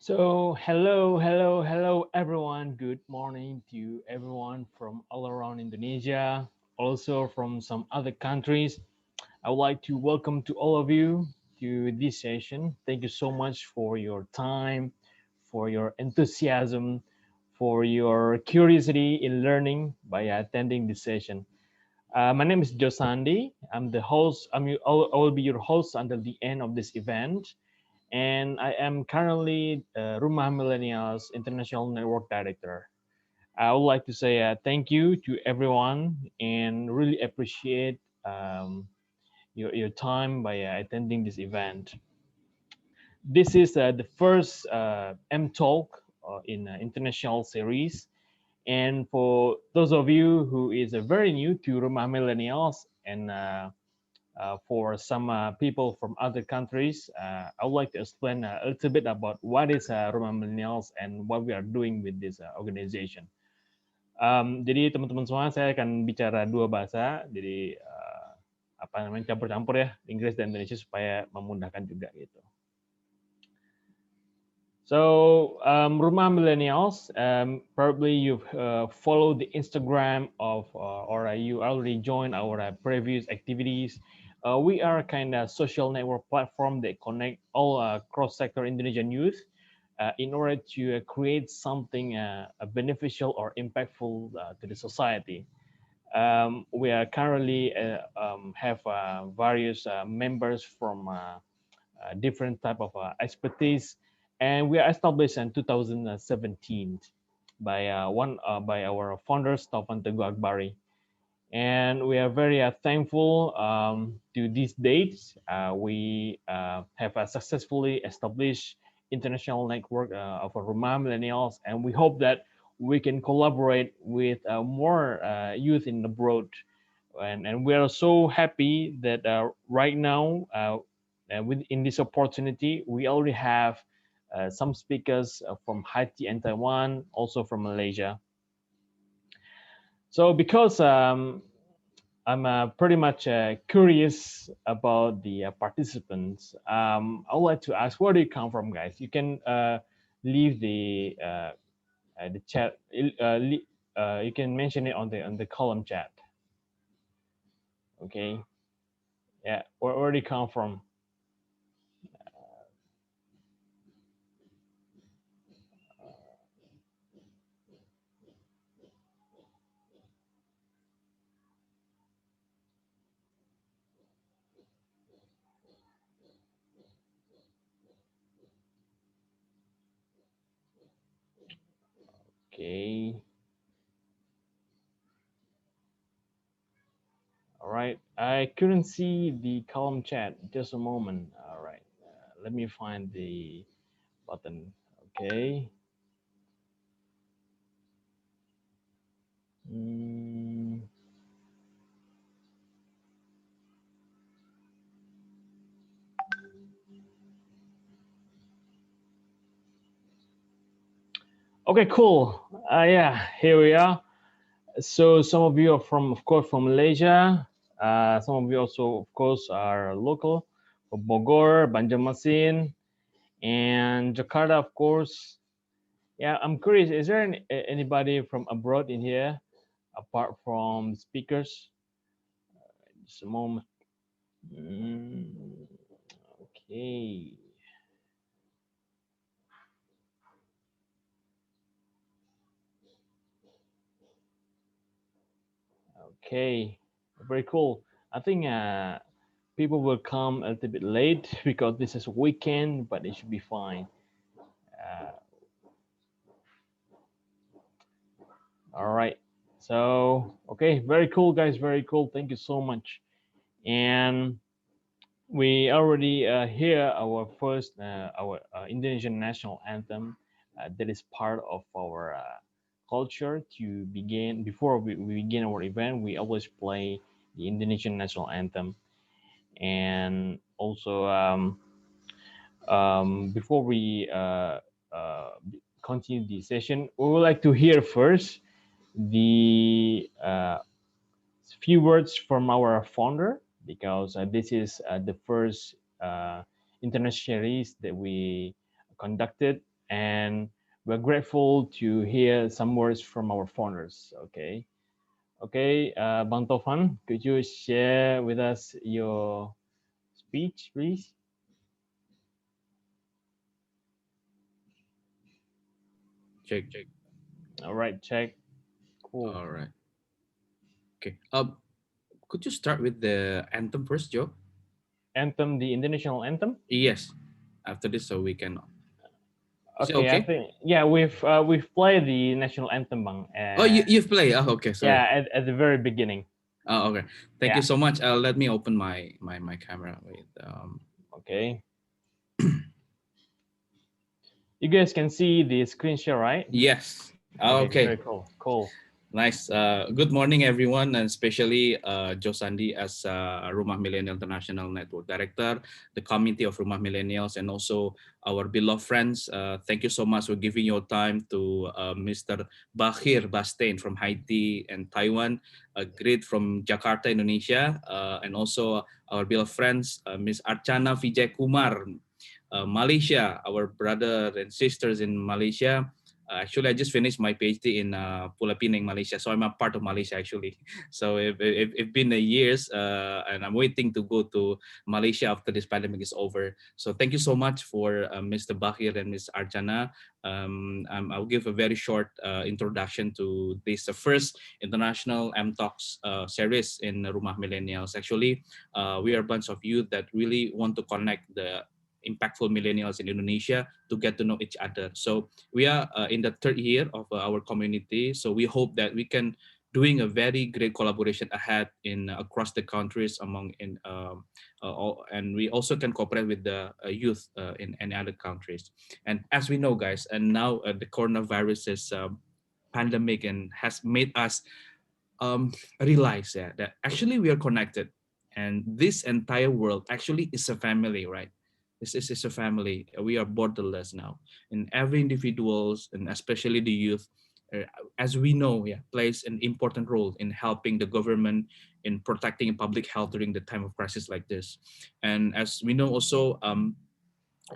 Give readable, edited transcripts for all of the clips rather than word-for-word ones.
So, hello, everyone. Good morning to everyone from all around Indonesia, also from some other countries. I would like to welcome to all of you to this session. Thank you so much for your time, for your enthusiasm, for your curiosity in learning by attending this session. My name is Josandi. I'm the host. I will be your host until the end of this event, and I am currently Rumah Millennials International Network Director. I would like to say thank you to everyone and really appreciate your time by attending this event. This is the first M Talk in international series. And for those of you who is very new to Rumah Millennials and for some people from other countries, I would like to explain a little bit about what is Rumah Millennials and what we are doing with this organization. Jadi teman-teman semua, saya akan bicara dua bahasa, jadi apa namanya campur-campur ya, Inggris dan Indonesia supaya memudahkan juga gitu. So, Rumah Millennials, probably you've followed the Instagram of, or you already joined our previous activities. We are a kind of social network platform that connect all cross-sector Indonesian youth in order to create something beneficial or impactful to the society. We are currently have various members from different type of expertise, and we are established in 2017 by by our founder Stefan Teguh Akbari, and we are very thankful to these dates. We have successfully established international network of Rumah Millennials, and we hope that we can collaborate with more youth in abroad. And we are so happy that right now, in this opportunity, we already have some speakers from Haiti and Taiwan, also from Malaysia. So because I'm pretty much curious about the participants, I would like to ask, where do you come from, guys? You can leave the chat. You can mention it on the column chat. Okay. Yeah. Where do you come from? Okay. All right. I couldn't see the column chat. Just a moment. All right. Let me find the button. Okay. Mm. Okay, cool. Yeah, here we are. So some of you are from, of course, from Malaysia. Some of you also, of course, are local, from Bogor, Banjarmasin, and Jakarta, of course. Yeah, I'm curious. Is there anybody from abroad in here, apart from speakers? Just a moment. Okay. Okay. Very cool. I think people will come a little bit late because this is weekend, but it should be fine. Uh, all right. So, okay, very cool, guys. Very cool. Thank you so much. And we already hear our first, our Indonesian national anthem. That is part of our culture to begin. Before we begin our event, we always play the Indonesian national anthem. And also, before we continue the session, we would like to hear first the few words from our founder, because this is the first international series that we conducted. and we're grateful to hear some words from our founders. Okay, Bang Tovan, could you share with us your speech, please? Check. All right, check. Cool. All right. Okay. Could you start with the anthem first, Joe? Anthem, the international anthem. Yes. After this, so we can. Is it Okay, I okay? think yeah, we've played the national anthem, Bang. Oh, you've played. Oh, okay. Sorry. Yeah, at the very beginning. Oh, okay. Thank you Yeah. so much. Let me open my camera. Wait. Okay. You guys can see the screen share, right? Yes. Okay, Okay. very cool. Cool. Nice. Good morning, everyone, and especially Joe Sandi as Rumah Millennial International Network Director, the Committee of Rumah Millennials, and also our beloved friends. Thank you so much for giving your time to Mr. Bahrain Bastian from Haiti and Taiwan, great from Jakarta, Indonesia, and also our beloved friends, Ms. Archana Vijay Kumar, Malaysia, our brother and sisters in Malaysia. Actually, I just finished my PhD in Pulau Pinang, Malaysia. So I'm a part of Malaysia actually. So it's been a years, and I'm waiting to go to Malaysia after this pandemic is over. So thank you so much for Mr. Bahir and Ms. Arjana. I'll give a very short introduction to this first international M Talks series in Rumah Millennials. Actually, we are a bunch of youth that really want to connect the impactful millennials in Indonesia to get to know each other. So we are in the third year of our community. So we hope that we can doing a very great collaboration ahead in across the countries among and we also can cooperate with the youth in any other countries. And as we know, guys, and now the coronavirus is pandemic and has made us um, realize that actually we are connected, and this entire world actually is a family, right? This is a family. We are borderless now, and every individuals, and especially the youth, uh, as we know, yeah, plays an important role in helping the government in protecting public health during the time of crisis like this. And as we know also,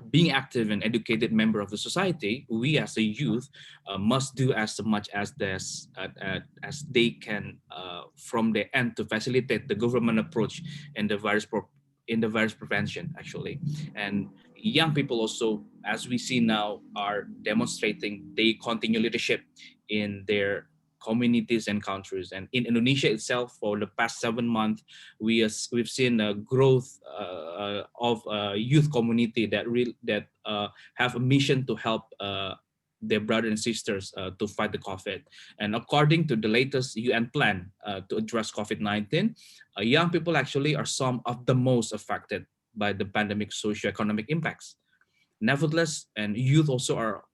being active and educated member of the society, we as a youth must do as much as they can from their end to facilitate the government approach in the in the virus prevention actually. And young people also, as we see now, are demonstrating they continue leadership in their communities and countries. And in Indonesia itself, for the past 7 months, we've seen a growth of youth community that have a mission to help their brothers and sisters to fight the COVID. And according to the latest UN plan to address COVID-19, young people actually are some of the most affected by the pandemic socioeconomic impacts. Nevertheless, and youth also are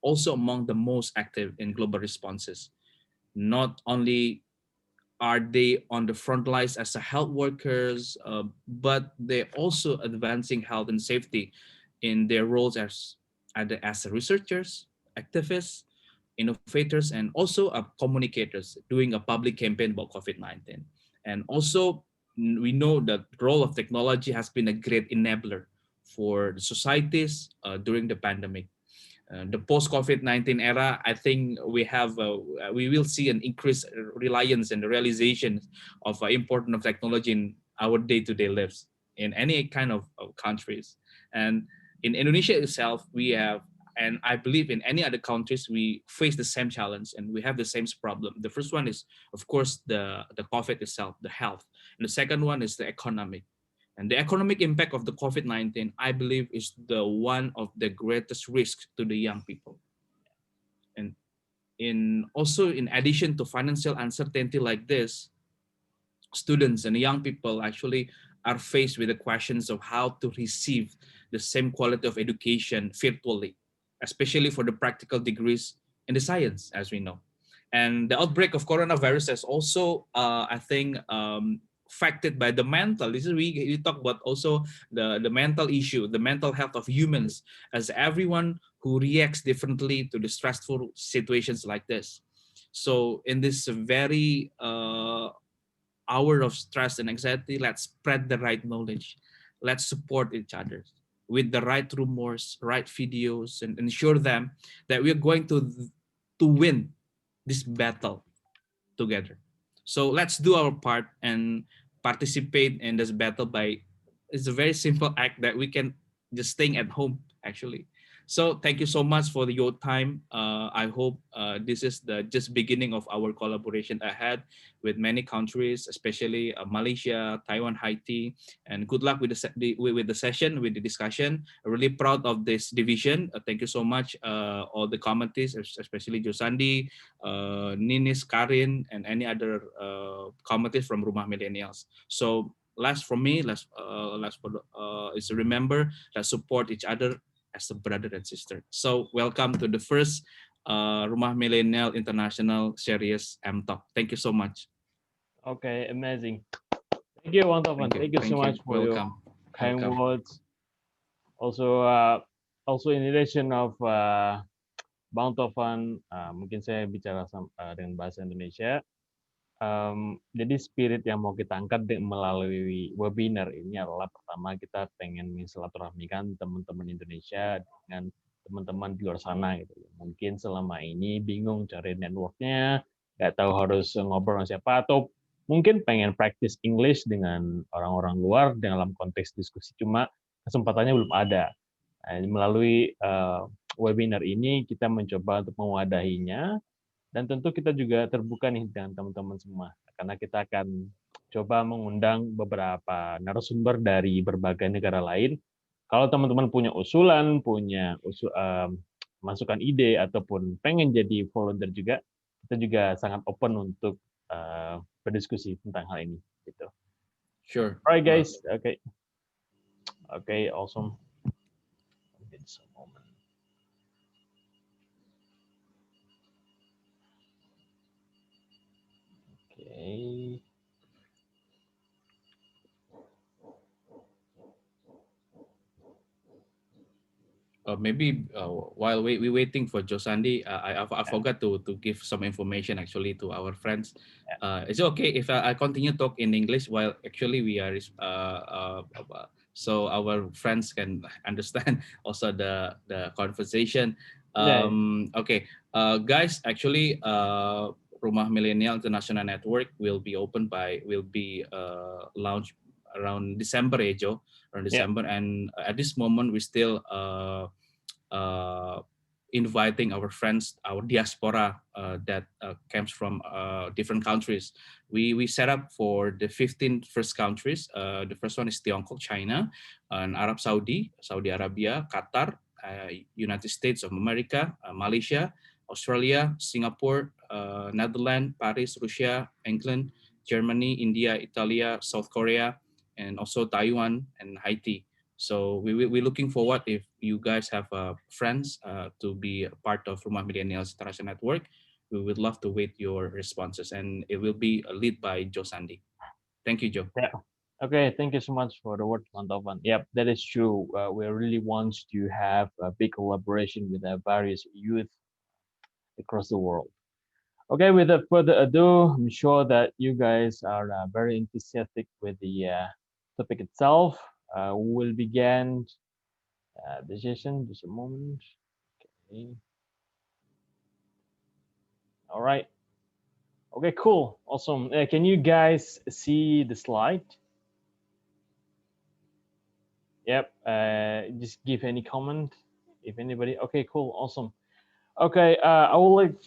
also among the most active in global responses. Not only are they on the front lines as a health workers, but they're also advancing health and safety in their roles as either as researchers, activists, innovators, and also communicators doing a public campaign about COVID-19. And also, we know that the role of technology has been a great enabler for the societies during the pandemic. The post-COVID-19 era, I think we will see an increased reliance and realization of importance of technology in our day-to-day lives in any kind of countries. And in Indonesia itself, we have, and I believe in any other countries, we face the same challenge and we have the same problem. The first one is, of course, the COVID itself, the health, and the second one is the economic. And the economic impact of the COVID-19, I believe, is the one of the greatest risks to the young people. And in also in addition to financial uncertainty like this, students and young people actually are faced with the questions of how to receive the same quality of education virtually, especially for the practical degrees in the science, as we know. And the outbreak of coronavirus has also, I think, affected by the mental. This is we talk about also the mental issue, the mental health of humans, as everyone who reacts differently to the stressful situations like this. So in this very hour of stress and anxiety, let's spread the right knowledge. Let's support each other. with the right rumors, right videos, and ensure them that we are going to win this battle together. So let's do our part and participate in this battle by, it's a very simple act that we can just staying at home actually. So thank you so much for your time. I hope this is the just beginning of our collaboration ahead with many countries, especially Malaysia, Taiwan, Haiti, and good luck with with the session, with the discussion. I'm really proud of this division. Thank you so much, all the commentaries, especially Josandi, Ninis, Karin, and any other commentaries from Rumah Millennials. So last from me, last for is to remember that support each other as a brother and sister. So welcome to the first Rumah Millennial International Series M Talk. Thank you so much. Okay, amazing. Thank you, Wantovan. Thank you. Thank you so Thank you. much for your Welcome. kind Welcome. words. Also, also in relation of Bang Tovan, mungkin saya bicara dengan bahasa Indonesia. Jadi spirit yang mau kita angkat melalui webinar ini adalah pertama kita pengen mensilaturahmikan teman-teman Indonesia dengan teman-teman di luar sana gitu. Mungkin selama ini bingung cari networknya, nggak tahu harus ngobrol sama siapa, atau mungkin pengen practice English dengan orang-orang luar dalam konteks diskusi, cuma kesempatannya belum ada. Nah, melalui webinar ini kita mencoba untuk mewadahinya, dan tentu kita juga terbuka nih dengan teman-teman semua, karena kita akan coba mengundang beberapa narasumber dari berbagai negara lain. Kalau teman-teman punya usulan, punya masukan ide, ataupun pengen jadi volunteer juga, kita juga sangat open untuk berdiskusi tentang hal ini. Gitu. Sure. Alright guys, okay, okay, awesome. Okay. Maybe while we waiting for Josandi, I forgot to give some information actually to our friends. Is it okay if I continue talk in English while actually we are so our friends can understand also the conversation. Okay, guys, actually, Rumah Millennial International Network will be launched around December, Joe, around December, and at this moment we still inviting our friends, our diaspora that comes from different countries. We set up for the 15 first countries. The first one is Tiongkok, China, and Saudi Arabia, Qatar, United States of America, Malaysia, Australia, Singapore, Netherlands, Paris, Russia, England, Germany, India, Italy, South Korea, and also Taiwan and Haiti. So we're looking forward if you guys have friends to be a part of Rumah Millennials International Network. We would love to wait your responses, and it will be led by Joe Sandy. Thank you, Joe. Yeah. Okay, thank you so much for the word, Mantovan. Yep, that is true. We really want to have a big collaboration with various youth across the world. Okay, without further ado, I'm sure that you guys are very enthusiastic with the topic itself. We'll begin the session. Just a moment. Okay. All right. Okay, cool. Awesome. Can you guys see the slide? Yep. Just give any comment if anybody. Okay, cool. Awesome. Okay, I would like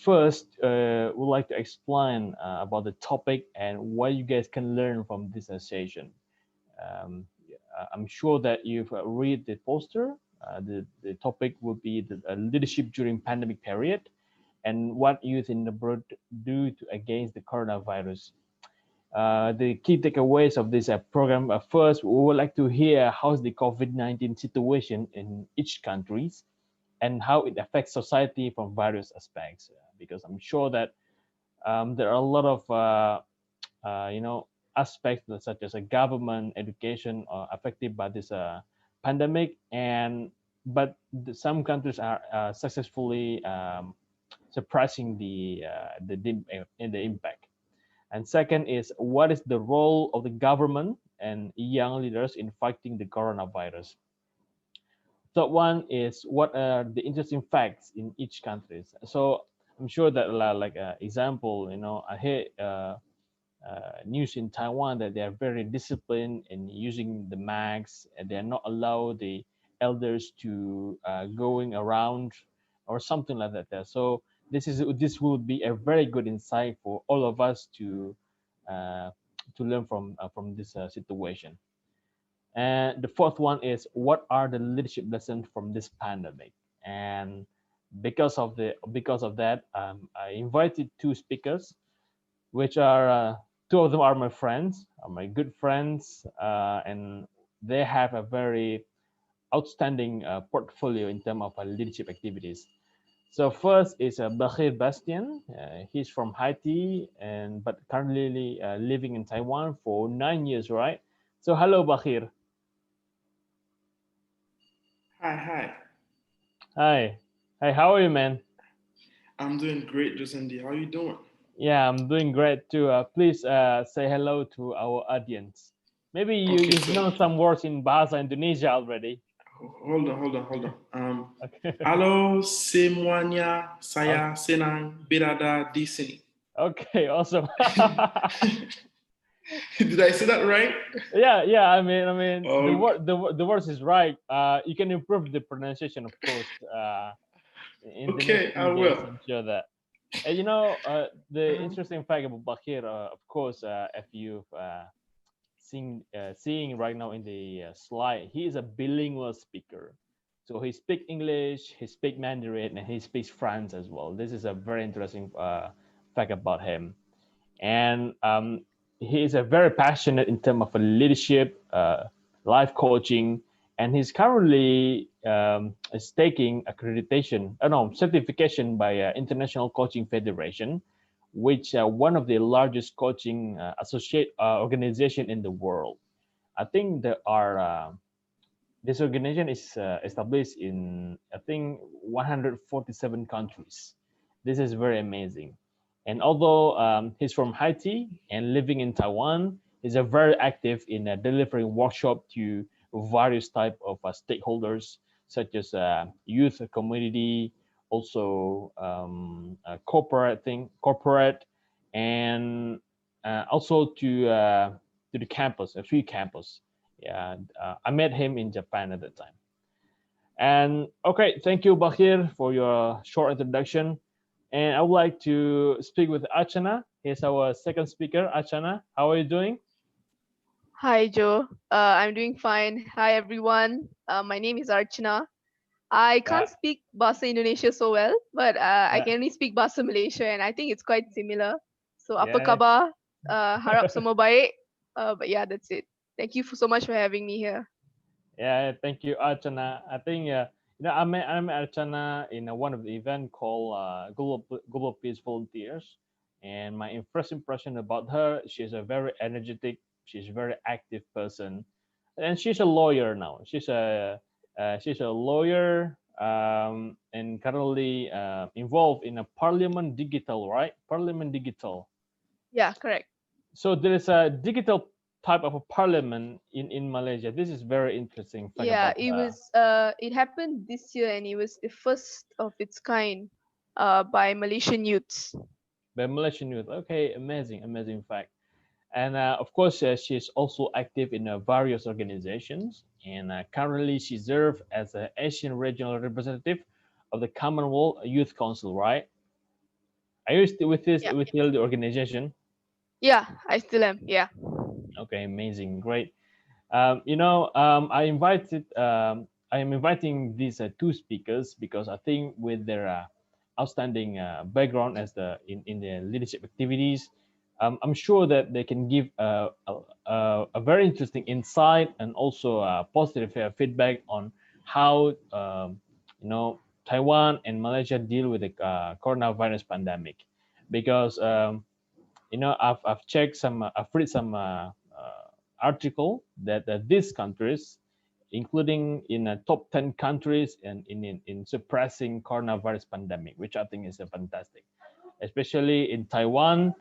to explain about the topic and what you guys can learn from this session. I'm sure that you've read the poster. The topic will be the leadership during pandemic period and what youth in the world do against the coronavirus. The key takeaways of this program. First, we would like to hear how's the COVID-19 situation in each countries and how it affects society from various aspects. Because I'm sure that there are a lot of aspects such as a government, education, affected by this pandemic, some countries are successfully suppressing the impact. And second is, what is the role of the government and young leaders in fighting the coronavirus? Third one is what are the interesting facts in each country. So I'm sure that like example, I hear news in Taiwan that they are very disciplined in using the masks, and they are not allow the elders to going around or something like that. There. So this will be a very good insight for all of us uh, to learn from this situation. And the fourth one is what are the leadership lessons from this pandemic? And because of that, I invited two speakers, which are two of them are my friends, are my good friends, and they have a very outstanding portfolio in terms of leadership activities. So first is Bahrain Bastian. He's from Haiti and but currently living in Taiwan for 9 years, right? So hello, Bahir. Hi, hi. Hi. Hi, how are you, man? I'm doing great, Josandi. How you doing? Yeah, I'm doing great too. Please say hello to our audience. Maybe Okay, you've so known some words in Bahasa Indonesia already. hold on. Okay. Halo semuanya, Okay. saya senang berada di sini. Okay, awesome. Did I say that right? Yeah. I mean, Okay. the words is right. You can improve the pronunciation, of course, in the next Okay, I few days. will. I'm sure that. And the Uh-huh. interesting fact about Bakir, of course, if you've seeing right now in the slide, he is a bilingual speaker. So he speaks English, he speaks Mandarin, and he speaks French as well. This is a very interesting fact about him. And he is a very passionate in terms of leadership, life coaching, and he's currently is taking accreditation, no certification by International Coaching Federation, which one of the largest coaching associate organization in the world. I think there are this organization is established in I think 147 countries. This is very amazing. And although he's from Haiti and living in Taiwan, he's very active in delivering workshop to various type of stakeholders such as youth community, also corporate, and also to the campus, a few campus. Yeah, I met him in Japan at the time. And okay, thank you, Bakir, for your short introduction. And I would like to speak with Achana. Here's our second speaker. Achana, how are you doing? Hi, Joe. I'm doing fine. Hi, everyone. My name is Archana. I Yeah, can't speak Bahasa Indonesia so well, but I yeah, can only speak Bahasa Malaysia, and I think it's quite similar. So, apa yeah. khabar? Harap semua baik. But yeah, that's it. Thank you so much for having me here. Yeah, thank you, Archana. I think I met Archana in one of the event called Global Peace Volunteers, and my first impression about her, she's a very energetic, she's a very active person, and she's a lawyer now. She's a lawyer and currently involved in a Parliament Digital, right? Parliament Digital. Yeah, correct. So there is a digital type of a parliament in Malaysia. This is very interesting fact Yeah, about it happened this year, and it was the first of its kind by Malaysian youths. the Malaysian youth. Okay, amazing fact. And of course, she's also active in various organizations. And currently, she serves as an Asian regional representative of the Commonwealth Youth Council. Right? Are you still with this Yeah, with the organization? yeah, I still am. Yeah. Okay, amazing, great. I am inviting these two speakers because I think with their outstanding background as in the leadership activities, I'm sure that they can give a very interesting insight and also positive feedback on how Taiwan and Malaysia deal with the coronavirus pandemic, because I've checked some, I've read some article that these countries, including in top 10 countries and in suppressing coronavirus pandemic, which I think is a fantastic, especially in Taiwan.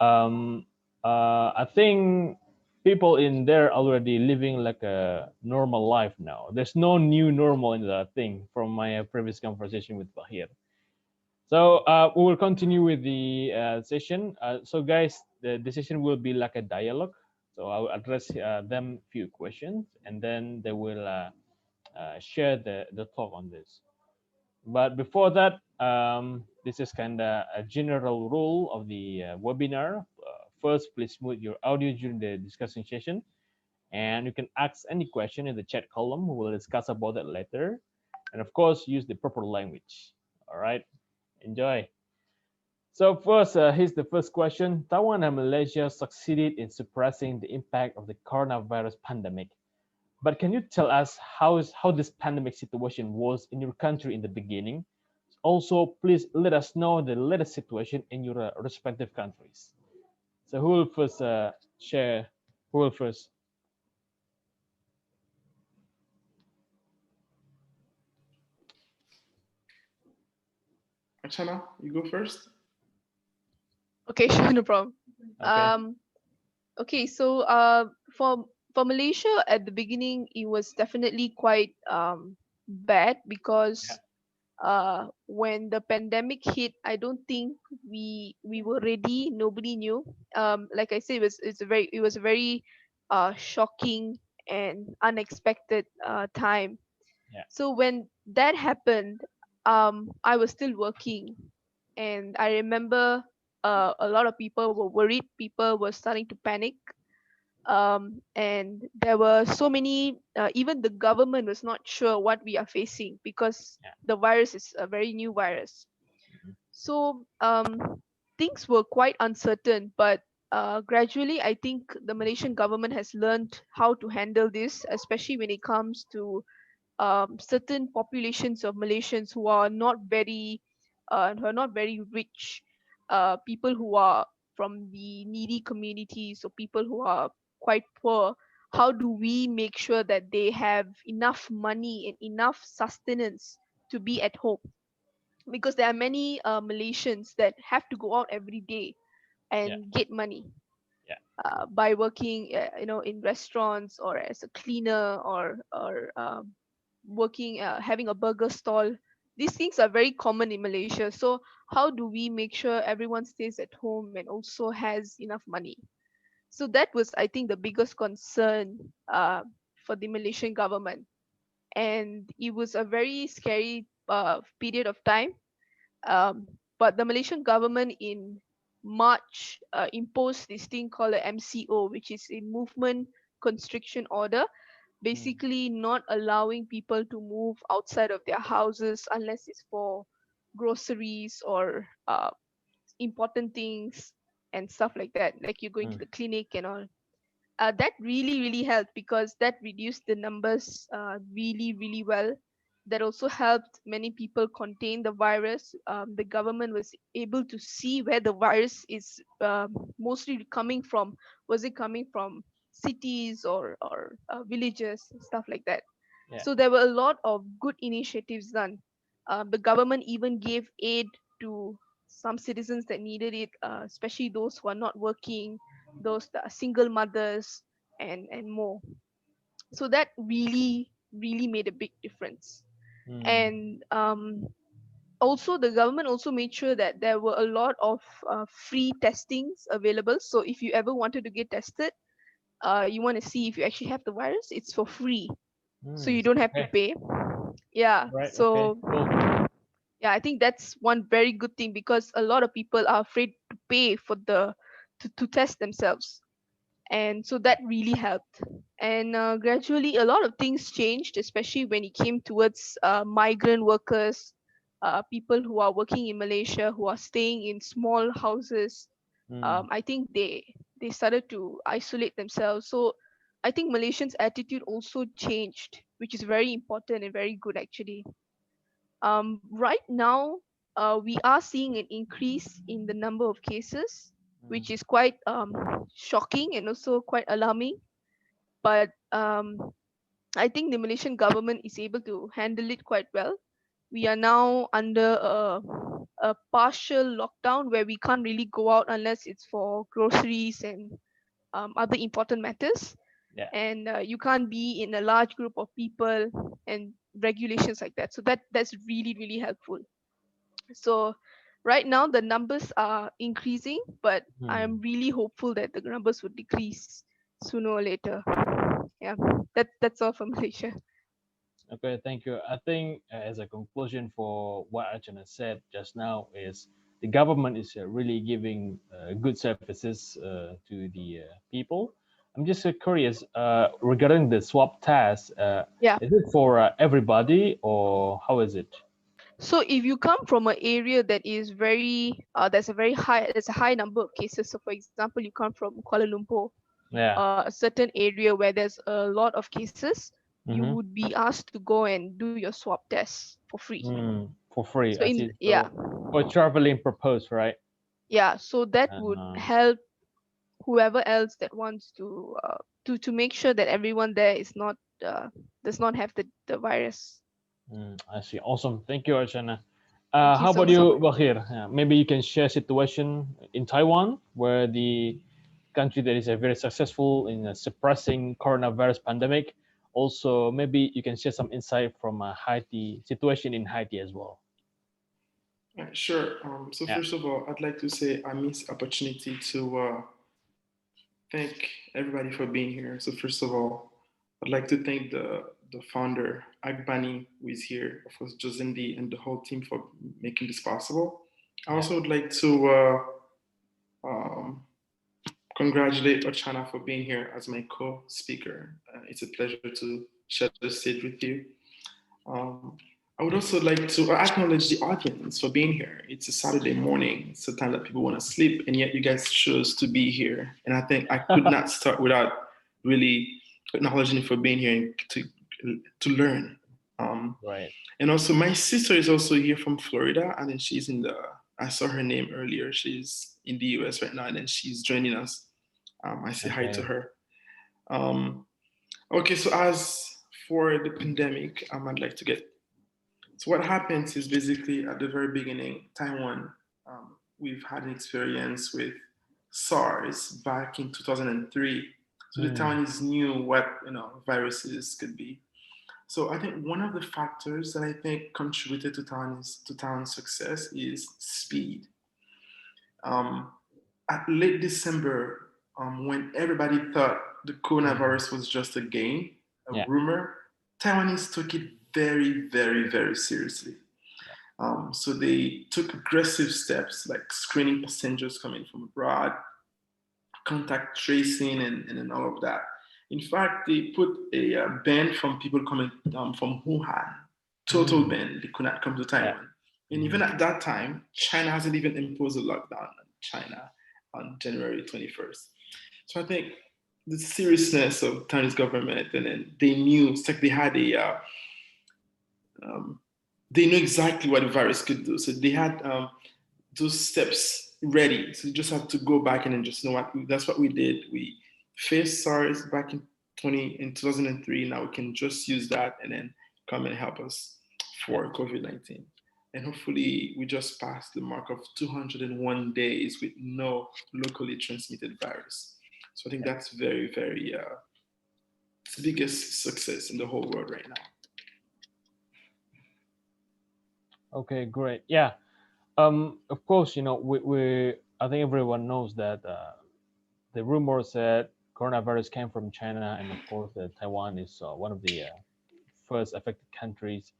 I think people in there already living like a normal life now. There's no new normal in that thing from my previous conversation with Bahir. So we will continue with the session. So guys, the session will be like a dialogue. So I will address them few questions, and then they will share the talk on this. But before that, this is kind of a general rule of the webinar. First, please mute your audio during the discussion session, and you can ask any question in the chat column. We will discuss about that later, and of course, use the proper language. All right, enjoy. So first, here's the first question. Taiwan and Malaysia succeeded in suppressing the impact of the coronavirus pandemic. But can you tell us how this pandemic situation was in your country in the beginning? Also, please let us know the latest situation in your respective countries. So who will first share? Who will first? Achana, you go first. Okay, sure, no problem. Okay. Okay, so for Malaysia at the beginning, it was definitely quite bad Yeah. because when the pandemic hit, I don't think we were ready. Nobody knew. Like I said, it was a very shocking and unexpected time. Yeah. So when that happened, I was still working, and I remember a lot of people were worried. People were starting to panic, and there were so many. Even the government was not sure what we are facing because Yeah. the virus is a very new virus. Mhm. So things were quite uncertain, but gradually, I think the Malaysian government has learned how to handle this, especially when it comes to certain populations of Malaysians who are not very rich, people who are from the needy communities or people who are quite poor. How do we make sure that they have enough money and enough sustenance to be at home? Because there are many Malaysians that have to go out every day Yeah. and get money Yeah. by working, in restaurants or as a cleaner or working having a burger stall. These things are very common in Malaysia. So how do we make sure everyone stays at home and also has enough money? So that was, I think, the biggest concern for the Malaysian government, and it was a very scary period of time. But the Malaysian government in March imposed this thing called a MCO, which is a movement constriction order, Mm. basically not allowing people to move outside of their houses unless it's for groceries or important things and stuff like that, like you're going to Mm. the clinic and all. That really really helped because that reduced the numbers really really well. That also helped many people contain the virus. The government was able to see where the virus is mostly coming from. Was it coming from cities or villages and stuff like that? Yeah. So there were a lot of good initiatives done. The government even gave aid to some citizens that needed it, especially those who are not working, those that are single mothers, and more. So that really really made a big difference. Mm. And also the government also made sure that there were a lot of free testings available. So if you ever wanted to get tested, you want to see if you actually have the virus, it's for free, so Mm. you don't have to Okay. pay. Yeah, Right. Okay. so Cool. yeah, I think that's one very good thing because a lot of people are afraid to pay for to test themselves, and so Yeah. that really helped. And gradually a lot of things changed, especially when it came towards migrant workers, people who are working in Malaysia, who are staying in small houses. Mm. I think they started to isolate themselves. So I think Malaysians attitude also changed, which is very important and very good actually. Right now, we are seeing an increase in the number of cases, Mm. which is quite shocking and also quite alarming. But I think the Malaysian government is able to handle it quite well. We are now under a partial lockdown where we can't really go out unless it's for groceries and other important matters. Yeah. And you can't be in a large group of people and regulations like that. So that's really, really helpful. So right now the numbers are increasing, but I'm really hopeful that the numbers would decrease sooner or later. Yeah, that's all from Malaysia. Okay, thank you. I think as a conclusion for what Archana said just now is the government is really giving good services to the people. I'm just curious regarding the swab test. Yeah. Is it for everybody or how is it? So if you come from an area that is there's a high number of cases. So for example, you come from Kuala Lumpur, Yeah. a certain area where there's a lot of cases, you Mm-hmm. would be asked to go and do your swab test for free. For free, So I see. So for traveling purpose, right? so that would Uh, help whoever else that wants to make sure that everyone there is not does not have the virus. I see. Awesome. Thank you, Archana. Thank you How so about much. you, Bahir? Maybe you can share situation in Taiwan where the country that is very successful in suppressing coronavirus pandemic. Also, maybe you can share some insight from Haiti situation in Haiti as well. Sure. So Yeah. first of all, I'd like to say I miss opportunity to thank everybody for being here. So first of all, I'd like to thank the founder, Agbani, who is here, of course, Josindi, and the whole team for making this possible. I also would like to congratulate Ochana for being here as my co-speaker. It's a pleasure to share the stage with you. I would also like to acknowledge the audience for being here. It's a Saturday morning. It's a time that people want to sleep, and yet you guys chose to be here. And I think I could not start without really acknowledging you for being here and to learn. Right. And also, my sister is also here from Florida, and then she's I saw her name earlier. She's in the US right now, and then she's joining us. I say hi to her. Okay, so as for the pandemic, I'd like to get. So what happens is basically at the very beginning, Taiwan, we've had an experience with SARS back in 2003. So the Taiwanese knew what viruses could be. So I think one of the factors that I think contributed to Taiwan's success is speed. At late December, when everybody thought the coronavirus was just a game, a rumor, Taiwanese took it very, very, very seriously. So they took aggressive steps like screening passengers coming from abroad, contact tracing, and all of that. In fact, they put a ban from people coming from Wuhan, total ban. They could not come to Taiwan. And even at that time, China hasn't even imposed a lockdown on China on January 21st. So I think the seriousness of Chinese government, and then they knew, it's like they had they knew exactly what the virus could do. So they had those steps ready. So you just have to go back and then just know what, that's what we did. We faced SARS back in 2003. Now we can just use that and then come and help us for COVID-19. And hopefully we just passed the mark of 201 days with no locally transmitted virus. So I think that's very, very, it's the biggest success in the whole world right now. Okay, great. Yeah. Of course, we I think everyone knows that the rumor said coronavirus came from China, and of course, Taiwan is one of the first affected countries.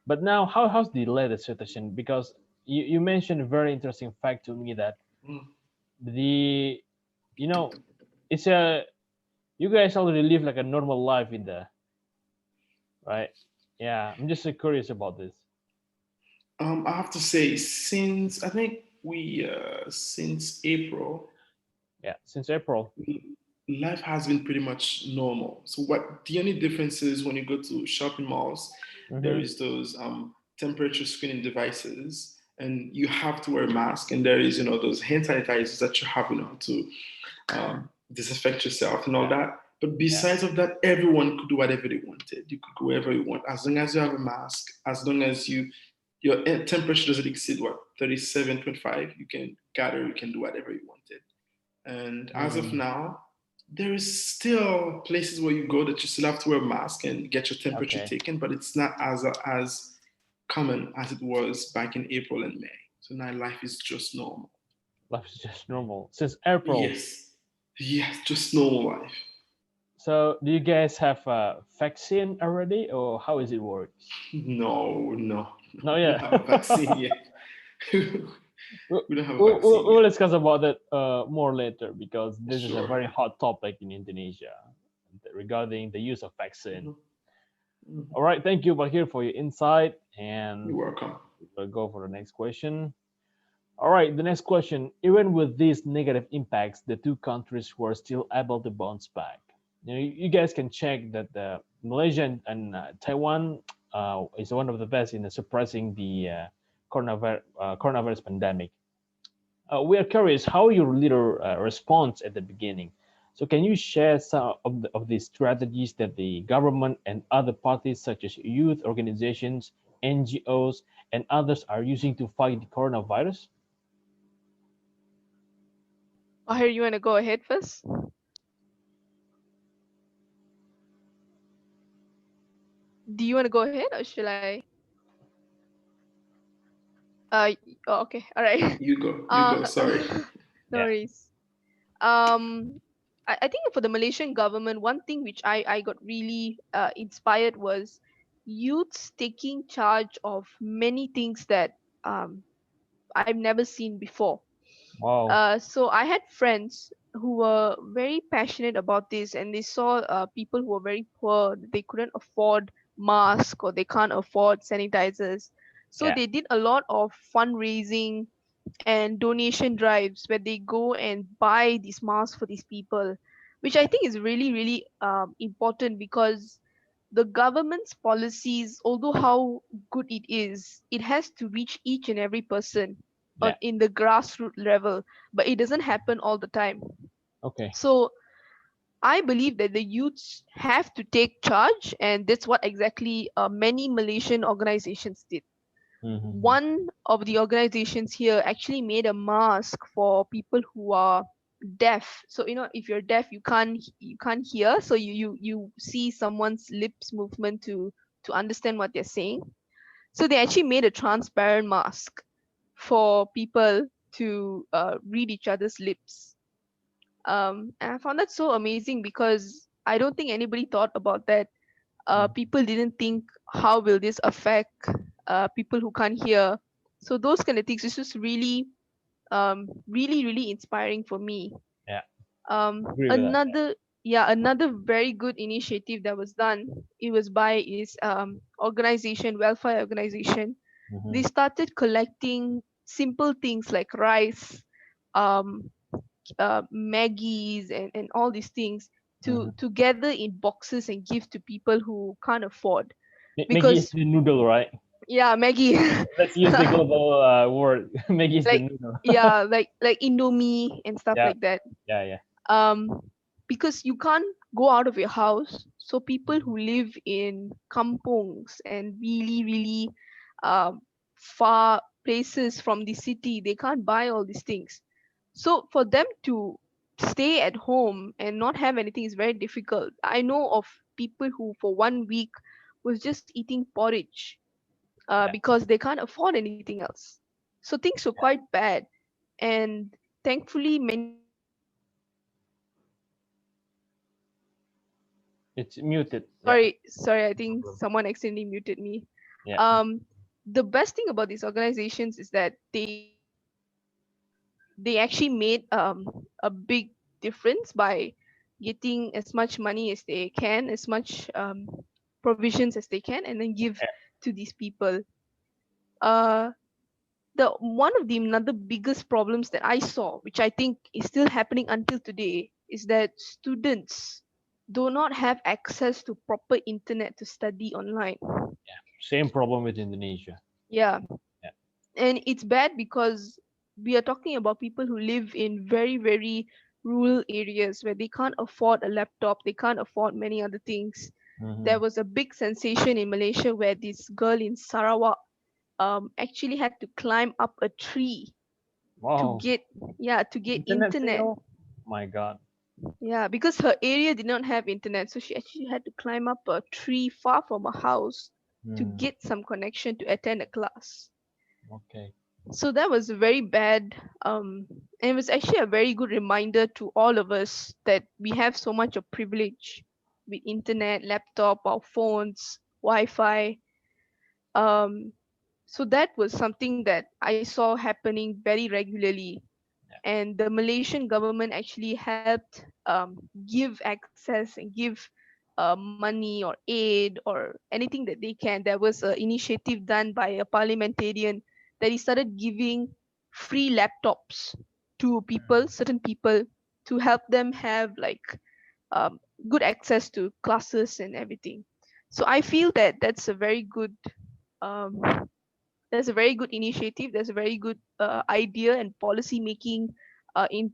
But now, how's the latest situation? Because you mentioned a very interesting fact to me that the it's you guys already live like a normal life in there, right? Yeah, I'm just curious about this. I have to say, since I think since April. Yeah, since April. Life has been pretty much normal. So what the only difference is when you go to shopping malls, there is those temperature screening devices, and you have to wear a mask, and there is those hand sanitizers that you have to disinfect yourself and all that. But besides of that, everyone could do whatever they wanted. You could go wherever you want, as long as you have a mask, as long as your temperature doesn't exceed 37.5, you can gather, you can do whatever you wanted. And as of now, there is still places where you go that you still have to wear a mask and get your temperature taken, but it's not as common as it was back in April and May. So now life is just normal. Life is just normal since April. Yes, just normal life. So, do you guys have a vaccine already, or how is it work? No. No, We don't yeah. have a vaccine yet. We don't have a vaccine We'll yet. discuss about that more later because this is a Sure. very hot topic in Indonesia regarding the use of vaccine. All right, thank you, Bakir, for your insight, and You're welcome. we'll go for the next question. All right, the next question. Even with these negative impacts, the two countries were still able to bounce back. You guys can check that Malaysia and Taiwan is one of the best in suppressing the coronavirus pandemic. We are curious how your leader responds at the beginning. So, can you share some of the strategies that the government and other parties, such as youth organizations, NGOs, and others, are using to fight the coronavirus? Bahir, you want to go ahead first? Do you want to go ahead or should I? Okay, all right. You go. Sorry. No Yeah. worries. I think for the Malaysian government, one thing which I got really inspired was youths taking charge of many things that I've never seen before. Wow. So I had friends who were very passionate about this, and they saw people who were very poor. They couldn't afford masks or they can't afford sanitizers. So Yeah. they did a lot of fundraising and donation drives where they go and buy these masks for these people, which I think is really, really important because the government's policies, although how good it is, it has to reach each and every person Yeah. in the grassroots level, but it doesn't happen all the time. Okay. So I believe that the youths have to take charge, and that's what exactly many Malaysian organizations did. Mm-hmm. One of the organizations here actually made a mask for people who are deaf. So if you're deaf, you can't hear, so you see someone's lips movement to understand what they're saying. So they actually made a transparent mask for people to read each other's lips. And I found that so amazing because I don't think anybody thought about that. People didn't think how will this affect people who can't hear. So those kind of things is just really, really, really inspiring for me. Yeah. Um, Agree with that. another, yeah, another very good initiative that was done. It was by his organization, welfare organization. Mm-hmm. They started collecting simple things like rice, um, Maggies, and all these things Mm-hmm. to gather in boxes and give to people who can't afford. Maggie is Because the noodle, right? yeah, Maggie, Let's use the global word. Maggie is the like noodle. yeah, like Indomie and stuff Yeah. like that. Yeah. Yeah. Um, because you can't go out of your house, so people who live in kampungs and really, really um, far places from the city, they can't buy all these things. So for them to stay at home and not have anything is very difficult. I know of people who for 1 week was just eating porridge Yeah. because they can't afford anything else. So things were quite bad. And thankfully, many It's muted. Yeah. sorry, I think Problem. someone accidentally muted me. Yeah. Um, the best thing about these organizations is that they actually made a big difference by getting as much money as they can, as much provisions as they can, and then give Yeah. to these people. Uh, the one of the another biggest problems that I saw, which I think is still happening until today, is that students do not have access to proper internet to study online. Same problem with Indonesia. Yeah, Yeah. and it's bad because we are talking about people who live in very, very rural areas where they can't afford a laptop, they can't afford many other things. Mm-hmm. There was a big sensation in Malaysia where this girl in Sarawak actually had to climb up a tree to Wow. get to get Internet internet. signal. My God. Yeah, because her area did not have internet, so she actually had to climb up a tree far from her house to Hmm. get some connection to attend a class. Okay. So that was very bad. And it was actually a very good reminder to all of us that we have so much of privilege with internet, laptop, our phones, Wi-Fi. Um, so that was something that I saw happening very regularly, Yeah. and the Malaysian government actually helped give access and give money or aid or anything that they can. There was an initiative done by a parliamentarian that he started giving free laptops to people, certain people, to help them have like um, good access to classes and everything. So I feel that um, that's a very good initiative. There's a very good idea and policy making in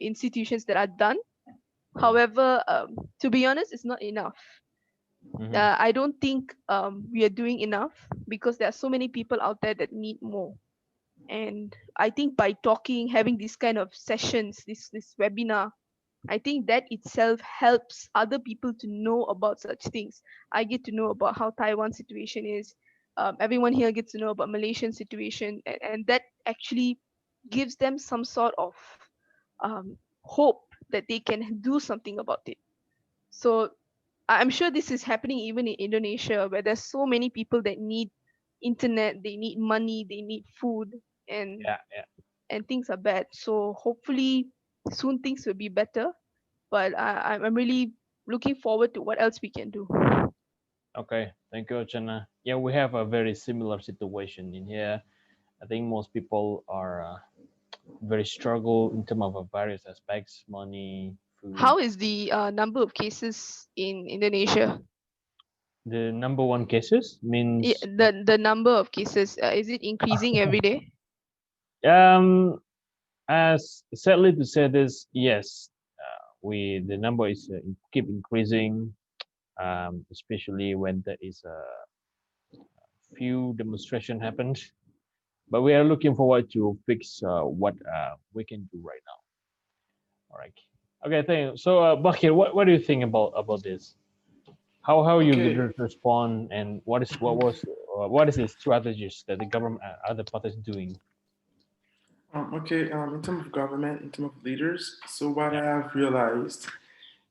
institutions that are done. Mm. However, to be honest, it's not enough. Mhm. I don't think we are doing enough because there are so many people out there that need more. And I think by talking, having these kind of sessions, this webinar, I think that itself helps other people to know about such things. I get to know about how Taiwan situation is. Everyone here gets to know about Malaysian situation, and that actually gives them some sort of hope that they can do something about it. So I'm sure this is happening even in Indonesia, where there's so many people that need internet, they need money, they need food, and Yeah, yeah. and things are bad. So hopefully soon things will be better, but I'm really looking forward to what else we can do. Okay. Thank you, Chana. Yeah, we have a very similar situation in here. I think most people are very struggle in terms of various aspects, money, food. How is the number of cases in Indonesia? The number one cases means The number of cases, is it increasing every day? um as sadly to say this, yes, we the number is keep increasing, especially when there is a few demonstration happened. But we are looking forward to fix what we can do right now. All right. Okay. Thank you. So, Bakir, what do you think about this? How you Okay. leaders respond, and what is the strategies that the government other parties doing? Okay. In terms of government, in terms of leaders, so what Yeah. I have realized,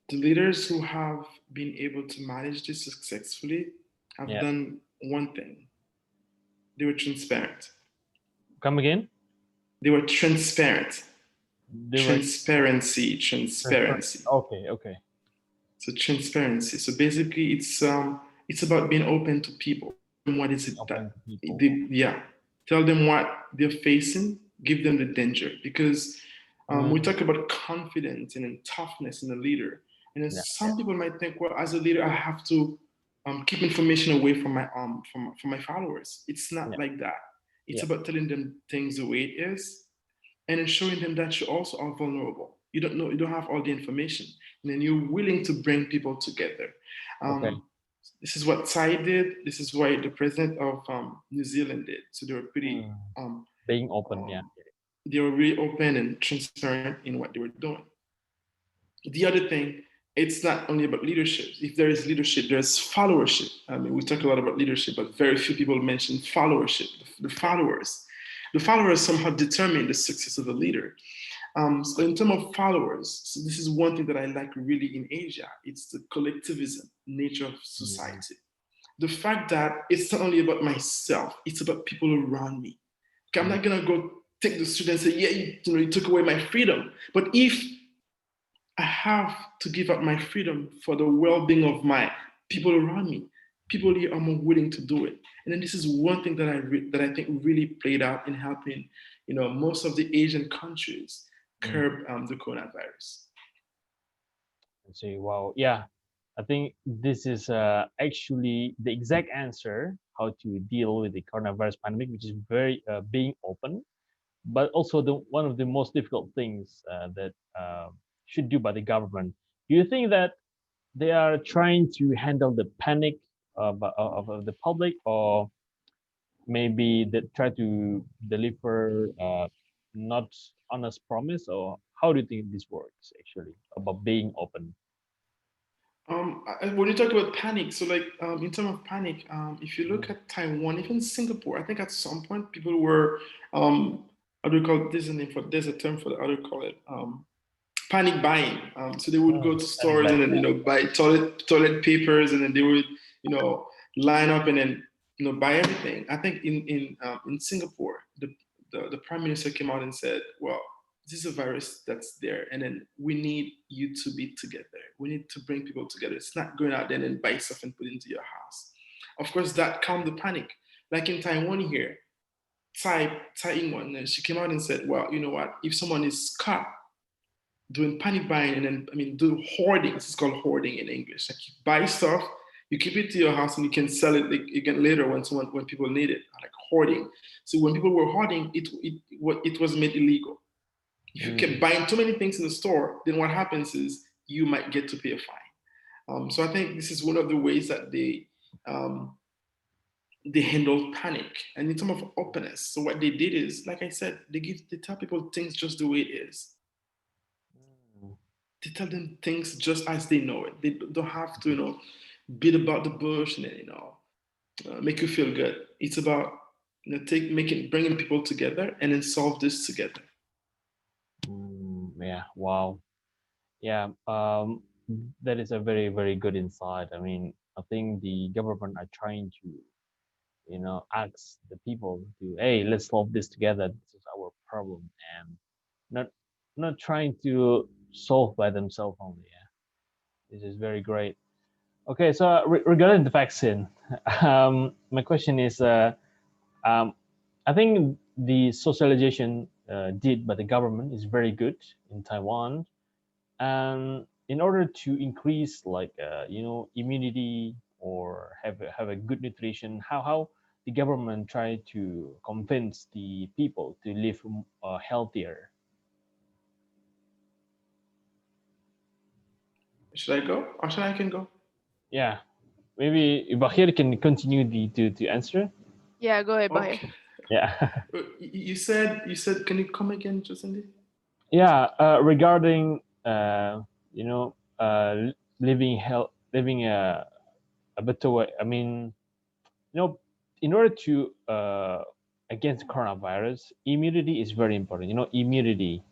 the leaders who have been able to manage this successfully have Yeah. done one thing. They were transparent. Come again? They were transparent. They were Transparency, transparent. transparency. Okay. Okay. So transparency. So basically, it's about being open to people. What is it Open that to people. they, yeah? Tell them what they're facing. Give them the danger because we Mm. talk about confidence and toughness in a leader, and then Yeah. some people might think, well, as a leader, I have to keep information away from my from my followers. It's not Yeah. like that. It's Yeah. about telling them things the way it is and then showing them that you also are vulnerable. You don't know, you don't have all the information, and then you're willing to bring people together. Okay. This is what Tsai did. This is what the president of New Zealand did. So Mm. Being open. Yeah. they were really open and transparent in what they were doing. The other thing, it's not only about leadership. If there is leadership, there's followership. I mean, we talk a lot about leadership, but very few people mention followership. The Yeah. followers, the followers somehow determine the success of the leader. So in terms of followers, so this is one thing that I like really in Asia. It's the collectivism nature of Mm. society. The fact that it's not only about myself, it's about people around me. Okay, I'm Mm. not gonna go take the student and say, yeah, you took away my freedom. But if I have to give up my freedom for the well-being of my people around me, people here are more willing to do it. And then this is one thing that that I think really played out in helping, most of the Asian countries Mm. curb the coronavirus. And say, wow, yeah, I think this is actually the exact answer how to deal with the coronavirus pandemic, which is very being open, but also the one of the most difficult things that should do by the government. Do you think that they are trying to handle the panic of the public, or maybe they try to deliver not honest promise, or how do you think this works actually about being open? When you talk about panic, so like in terms of panic, if you look at Taiwan, even Singapore, I think at some point people were, how do you call it? There's a term for that. How do you call it? Panic buying. So they would go to Panic stores and buying. then buy toilet papers, and then they would line up and then buy everything. I think in Singapore, the prime minister came out and said, well, this is a virus that's there, and then we need you to be together. We need to bring people together. It's not going out there and buy stuff and put it into your house. Of course, that calmed the panic. Like in Taiwan here, Tsai Ing-wen, and she came out and said, well, you know what? If someone is caught doing panic buying and then do hoarding, it's called hoarding in English. Like you buy stuff, you keep it to your house, and you can sell it again later when people need it. Like hoarding. So when people were hoarding, it was made illegal. If you keep buying too many things in the store, then what happens is you might get to pay a fine. So I think this is one of the ways that they handle panic. And in terms of openness, so what they did is, like I said, they tell people things just the way it is. They tell them things just as they know it. They don't have to, beat about the bush and then, make you feel good. It's about bringing people together and then solve this together. Yeah. Wow. Yeah. That is a very, very good insight. I mean, I think the government are trying to, ask the people to, hey, let's solve this together. This is our problem, and not not trying to solve by themselves only. Yeah. This is very great. Okay, so regarding the vaccine, my question is, um, I think the socialization did by the government is very good in Taiwan, and in order to increase like immunity or have a good nutrition, how the government try to convince the people to live healthier. Should I go or should I can go? Yeah, maybe Bahir can continue to answer. Yeah, go ahead, Bahir. Okay. Yeah. You said, can you come again, Josendi? Yeah, regarding you know living a better way. I mean, in order to against coronavirus, immunity is very important. Immunity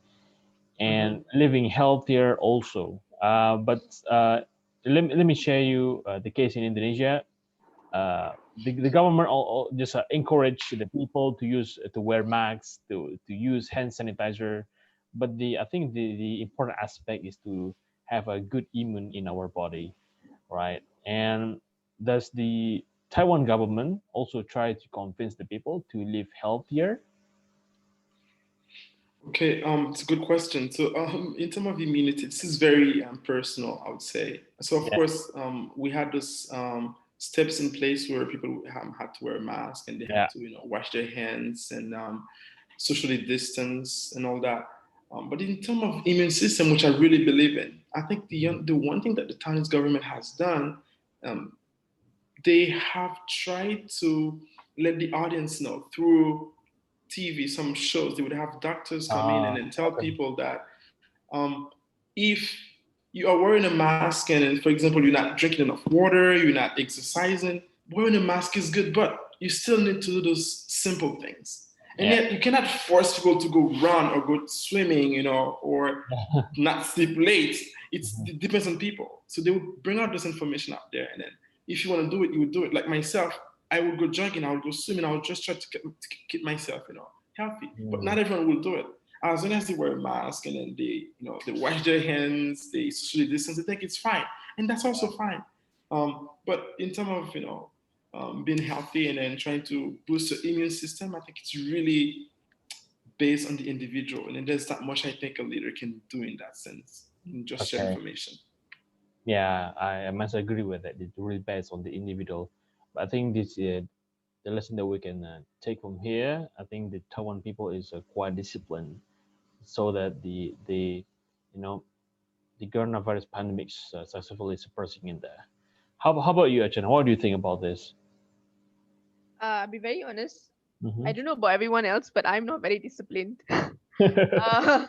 and living healthier also. But let me share you the case in Indonesia. The government just encourage the people to wear masks, to use hand sanitizer, but I think the important aspect is to have a good immune in our body, right? And does the Taiwan government also try to convince the people to live healthier? Okay, it's a good question. So, in terms of immunity, this is very personal, I would say. So, of Yeah, course, we had those steps in place where people had to wear a mask and they had yeah, to, wash their hands and socially distance and all that. But in terms of immune system, which I really believe in, I think the one thing that the Chinese government has done, um, they have tried to let the audience know through TV, some shows, they would have doctors come in and then tell okay, people that if you are wearing a mask and, for example, you're not drinking enough water, you're not exercising, wearing a mask is good, but you still need to do those simple things. And yeah, yet you cannot force people to go run or go swimming, or not sleep late. It depends on people. So they would bring out this information out there. And then if you want to do it, you would do it. Like myself, I would go jogging, I would go swimming, I would just try to keep myself, healthy. But mm, not everyone will do it. As long as they wear a mask and then they wash their hands, they socially distance, I think it's fine. And that's also fine. But in terms of, being healthy and then trying to boost the immune system, I think it's really based on the individual. And then there's that much I think a leader can do in that sense, and just share okay. information. Yeah, I must agree with that. It's really based on the individual. But I think this the lesson that we can take from here. I think the Taiwan people is quite disciplined, so that you know the coronavirus pandemic is successfully suppressing in there. How about you, Achan? What do you think about this? I'll be very honest. Mm-hmm. I don't know about everyone else, but I'm not very disciplined. Uh,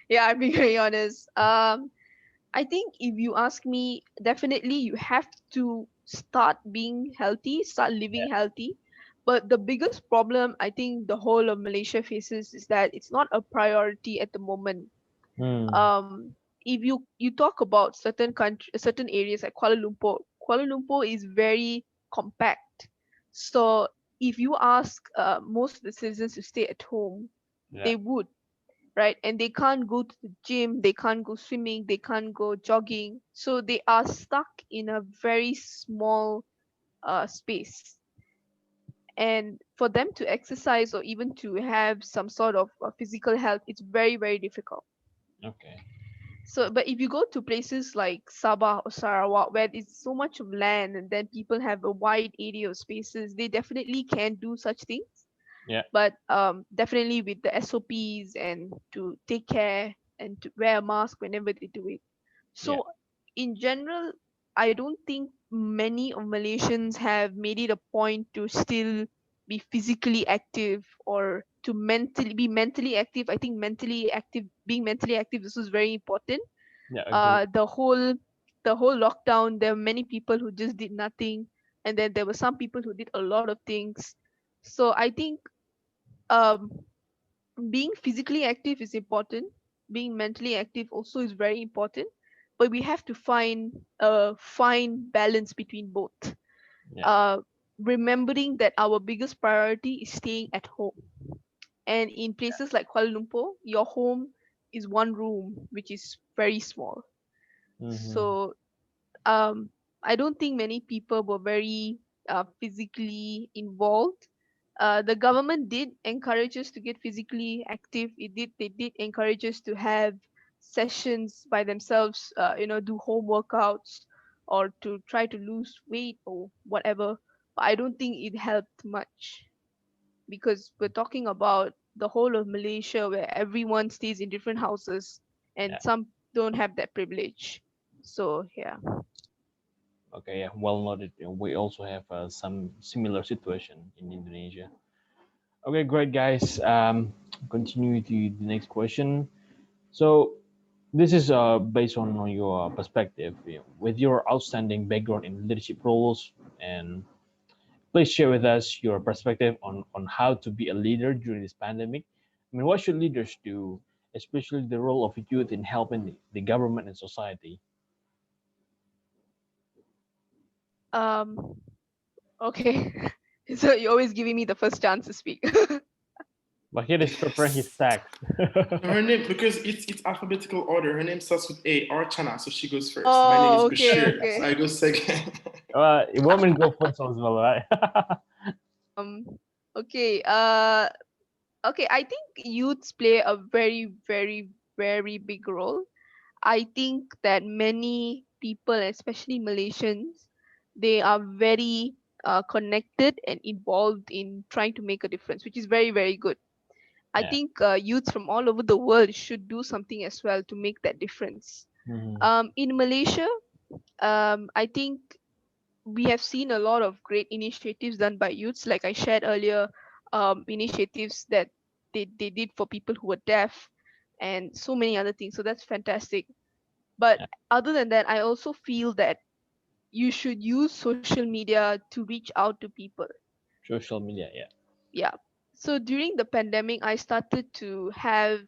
yeah, I'm being very honest. I think if you ask me, definitely you have to start being healthy, start living healthy. But the biggest problem I think the whole of Malaysia faces is that it's not a priority at the moment. Hmm. If you talk about certain areas like Kuala Lumpur is very compact. So if you ask most of the citizens to stay at home, Yeah. they would, right? And they can't go to the gym, they can't go swimming, they can't go jogging. So they are stuck in a very small space. And for them to exercise or even to have some sort of physical health, it's very, very difficult. Okay. So, but if you go to places like Sabah or Sarawak, where there's so much of land and then people have a wide area of spaces, they definitely can do such things. Yeah. But definitely with the SOPs and to take care and to wear a mask whenever they do it. Yeah. So in general, I don't think many of Malaysians have made it a point to still be physically active or to mentally active. I think being mentally active, this is very important. Yeah. Agree. The whole lockdown, there were many people who just did nothing, and then there were some people who did a lot of things. So I think um being physically active is important, being mentally active also is very important, but we have to find a fine balance between both. Yeah. uh Remembering that our biggest priority is staying at home, and in places like Kuala Lumpur, your home is one room which is very small. Mm-hmm. So I don't think many people were very physically involved. The government did encourage us to get physically active. They did encourage us to have sessions by themselves, do home workouts or to try to lose weight or whatever. But I don't think it helped much because we're talking about the whole of Malaysia where everyone stays in different houses Yeah. and some don't have that privilege. So yeah. Okay. Yeah. Well noted. We also have some similar situation in Indonesia. Okay. Great, guys. Continue to the next question. So this is based on your perspective, with your outstanding background in leadership roles, and please share with us your perspective on how to be a leader during this pandemic. I mean, what should leaders do, especially the role of youth in helping the government and society? Um, okay. So you're always giving me the first chance to speak. But here is preparing his Yes. text. Her name, because it's alphabetical order. Her name starts with A, Archana, so she goes first. My name is Oh, okay, Bashir, so okay. I go second. You want me to go first as well, right? Um, okay. Okay. I think youths play a very, very, very big role. I think that many people, especially Malaysians, they are very connected and involved in trying to make a difference, which is very, very good. I Yeah. think youths from all over the world should do something as well to make that difference. Mhm. In Malaysia, I think we have seen a lot of great initiatives done by youths, like I shared earlier, initiatives that they did for people who were deaf and so many other things. So that's fantastic. But Yeah. other than that, I also feel that you should use social media to reach out to people. Social media. Yeah. Yeah. So during the pandemic, I started to have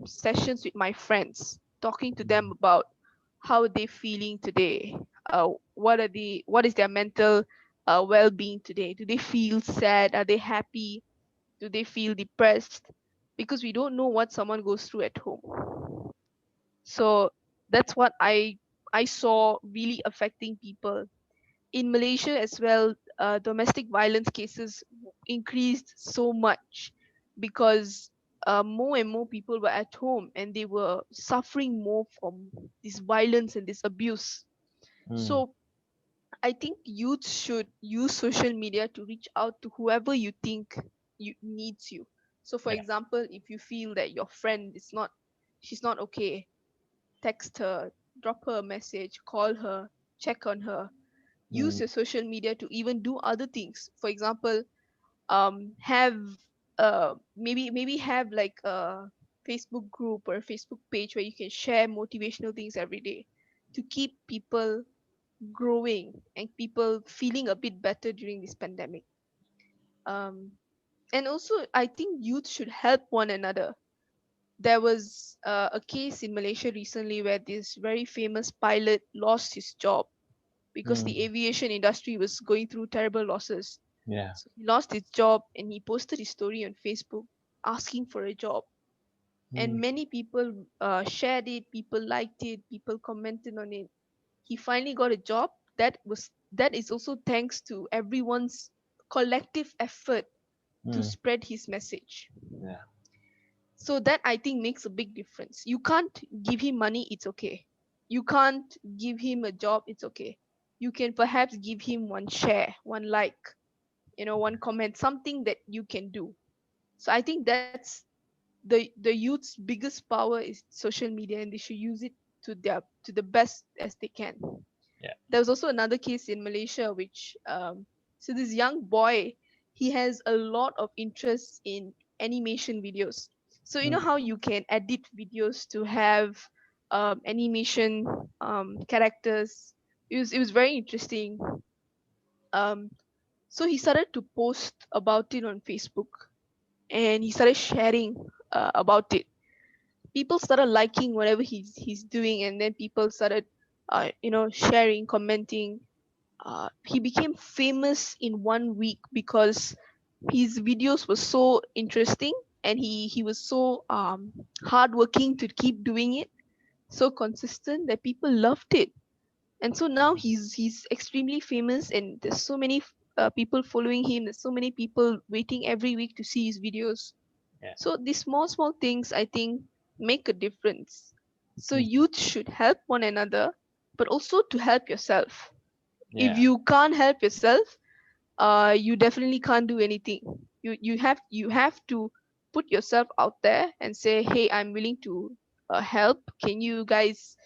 sessions with my friends, talking to them Mhm. about how they're feeling today. What is their mental well-being today? Do they feel sad? Are they happy? Do they feel depressed? Because we don't know what someone goes through at home. So that's what I saw really affecting people in Malaysia as well. Domestic violence cases increased so much because more and more people were at home and they were suffering more from this violence and this abuse. Mm. So I think youth should use social media to reach out to whoever you think needs you. So for Yeah. example, if you feel that your friend is not she's not okay, text her, drop her a message, call her, check on her, use Mm. your social media to even do other things. For example, have maybe have like Facebook group or a Facebook page where you can share motivational things every day to keep people growing and people feeling a bit better during this pandemic. Um, and also, I think youth should help one another. There was a case in Malaysia recently where this very famous pilot lost his job because Mm. the aviation industry was going through terrible losses. Yeah. So he lost his job and he posted his story on Facebook asking for a job. And Mm. many people shared it, people liked it, people commented on it. He finally got a job. That is also thanks to everyone's collective effort to Mm. spread his message. Yeah. So that I think makes a big difference. You can't give him money, it's okay. You can't give him a job, it's okay. You can perhaps give him one share, one like, one comment, something that you can do. So I think that's the youth's biggest power is social media, and they should use it to the best as they can. Yeah. There was also another case in Malaysia, which so this young boy, he has a lot of interest in animation videos. So you know Mm. how you can edit videos to have animation characters. It was very interesting. Um, so he started to post about it on Facebook, and he started sharing about it. People started liking whatever he's doing, and then people started sharing, commenting. He became famous in 1 week because his videos were so interesting, and he was so hardworking to keep doing it, so consistent that people loved it. And so now he's extremely famous, and there's so many people following him. There's so many people waiting every week to see his videos. Yeah. So these small things, I think, make a difference. So Mm. youth should help one another, but also to help yourself. If Yeah. you can't help yourself, you definitely can't do anything. You have to put yourself out there and say, hey, I'm willing to help. Can you guys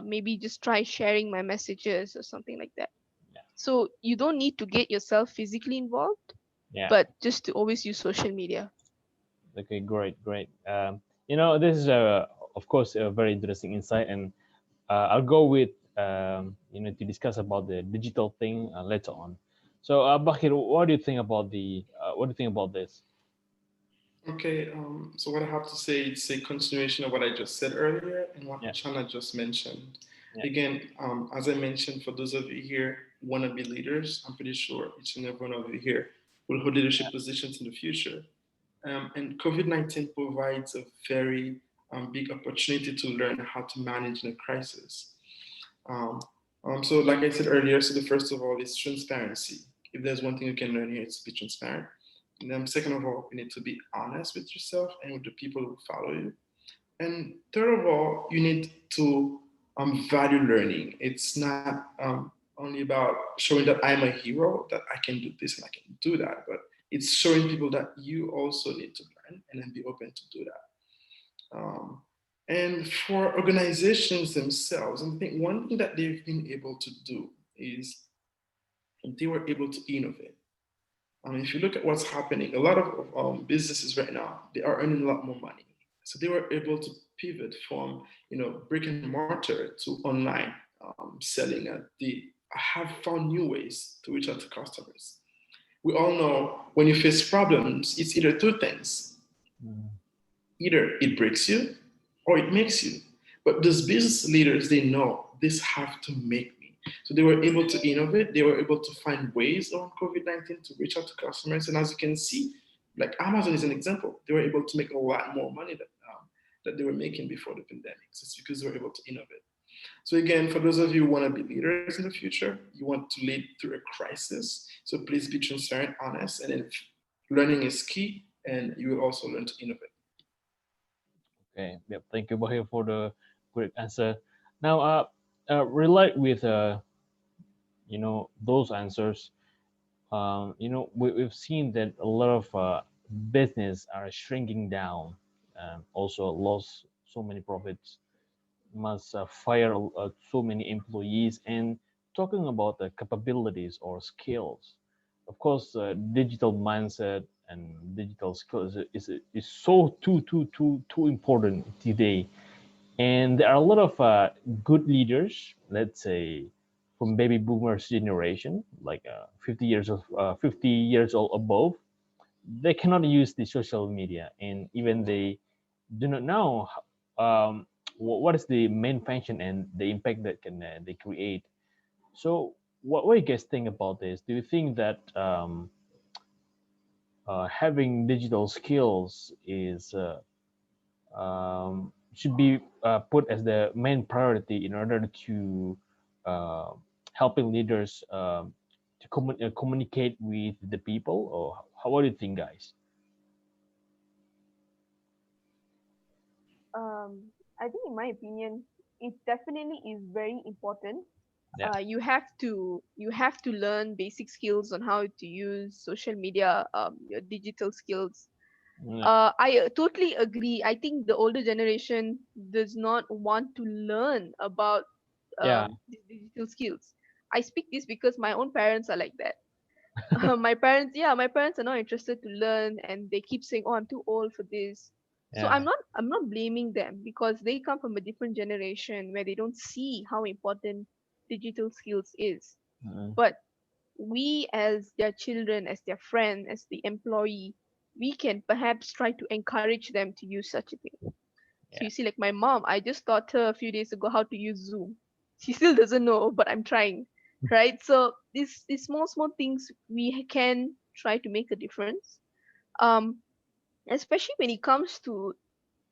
maybe just try sharing my messages or something like that? Yeah. So you don't need to get yourself physically involved, Yeah. but just to always use social media. Okay. Great. Great. This is of course, a very interesting insight, and I'll go with to discuss about the digital thing later on. So, Bakir, what do you think about what do you think about this? Okay, so what I have to say is a continuation of what I just said earlier and what Yeah. Chana just mentioned. Yeah. Again, as I mentioned, for those of you here who want to be leaders, I'm pretty sure each and every one of you here will hold leadership positions in the future. And COVID-19 provides a very big opportunity to learn how to manage in a crisis. Um, so, like I said earlier, so the first of all is transparency. If there's one thing you can learn here, it's to be transparent. And then, second of all, you need to be honest with yourself and with the people who follow you. And third of all, you need to value learning. It's not only about showing that I'm a hero, that I can do this and I can do that, but it's showing people that you also need to learn and then be open to do that. And for organizations themselves, I think one thing that they've been able to do is they were able to innovate. If you look at what's happening, a lot of businesses right now, they are earning a lot more money. So they were able to pivot from brick and mortar to online selling. They have found new ways to reach out to customers. We all know when you face problems, it's either two things: Mm. either it breaks you or it makes you. But those business leaders, they know this have to make me. So they were able to innovate. They were able to find ways on COVID-19 to reach out to customers. And as you can see, like Amazon is an example. They were able to make a lot more money that they were making before the pandemic. So it's because they were able to innovate. So again, for those of you who want to be leaders in the future, you want to lead through a crisis. So please be transparent, honest, and then learning is key, and you will also learn to innovate. Okay. Yep. Thank you, Bahir, for the great answer. Now, relate with those answers. We've seen that a lot of business are shrinking down, also lost so many profits, must fire so many employees, and talking about the capabilities or skills. Of course, digital mindset and digital skills is so too important today. And there are a lot of good leaders, let's say, from baby boomers generation, like 50 years old above. They cannot use the social media, and even they do not know what is the main function and the impact that can they create. So, what do you guys think about this? Do you think that having digital skills is should be put as the main priority in order to uh, helping leaders to communicate with the people, or what do you think, guys? I think, in my opinion, it definitely is very important. Yeah. You have to learn basic skills on how to use social media, your digital skills. Yeah. I totally agree. I think the older generation does not want to learn about Yeah. these digital skills. I speak this because my own parents are like that. My parents are not interested to learn, and they keep saying, "Oh, I'm too old for this." So Yeah. I'm not blaming them, because they come from a different generation where they don't see how important digital skills is. Mhm. But we, as their children, as their friend, as the employee, we can perhaps try to encourage them to use such a thing. So Yeah. you see, like my mom, I just taught her a few days ago how to use Zoom. She still doesn't know, but I'm trying, right? So these small things we can try to make a difference. Um, Especially when it comes to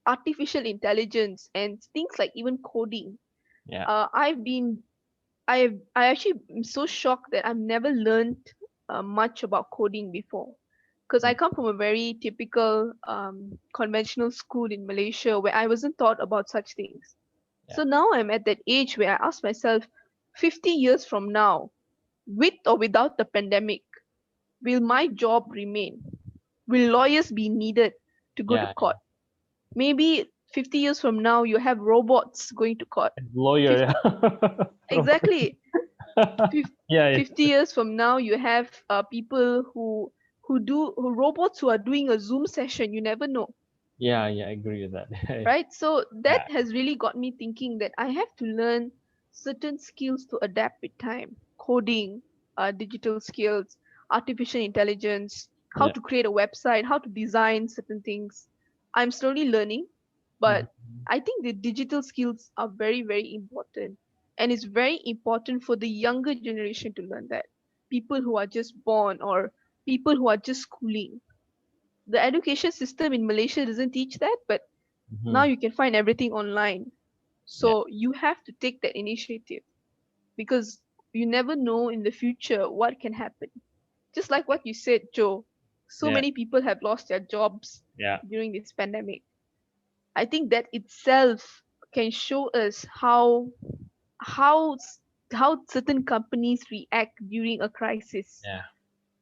artificial intelligence and things like even coding. Yeah. I've been I actually am so shocked that I've never learned much about coding before, because I Mm. come from a very typical conventional school in Malaysia where I wasn't taught about such things. Yeah. So now I'm at that age where I ask myself, 50 years from now, with or without the pandemic, will my job remain? Will lawyers be needed to go to Yeah. court? Maybe 50 years from now, you have robots going to court. Lawyer. 50, Yeah. exactly. Fif- Yeah. 50 years from now, you have people who robots who are doing a Zoom session. You never know, Yeah. Yeah. I agree with that. right? So that Yeah. has really got me thinking that I have to learn certain skills to adapt with time: coding, digital skills, artificial intelligence, how Yeah. to create a website, how to design certain things. I'm slowly learning, but Mhm. I think the digital skills are very, very important. And it's very important for the younger generation to learn that. People who are just born, or people who are just schooling. The education system in Malaysia doesn't teach that, but now Mhm. you can find everything online. Yeah. So you have to take that initiative, because you never know in the future what can happen. Just like what you said, Joe, so Yeah. many people have lost their jobs Yeah. during this pandemic. I think that itself can show us how s- how certain companies react during a crisis. Yeah.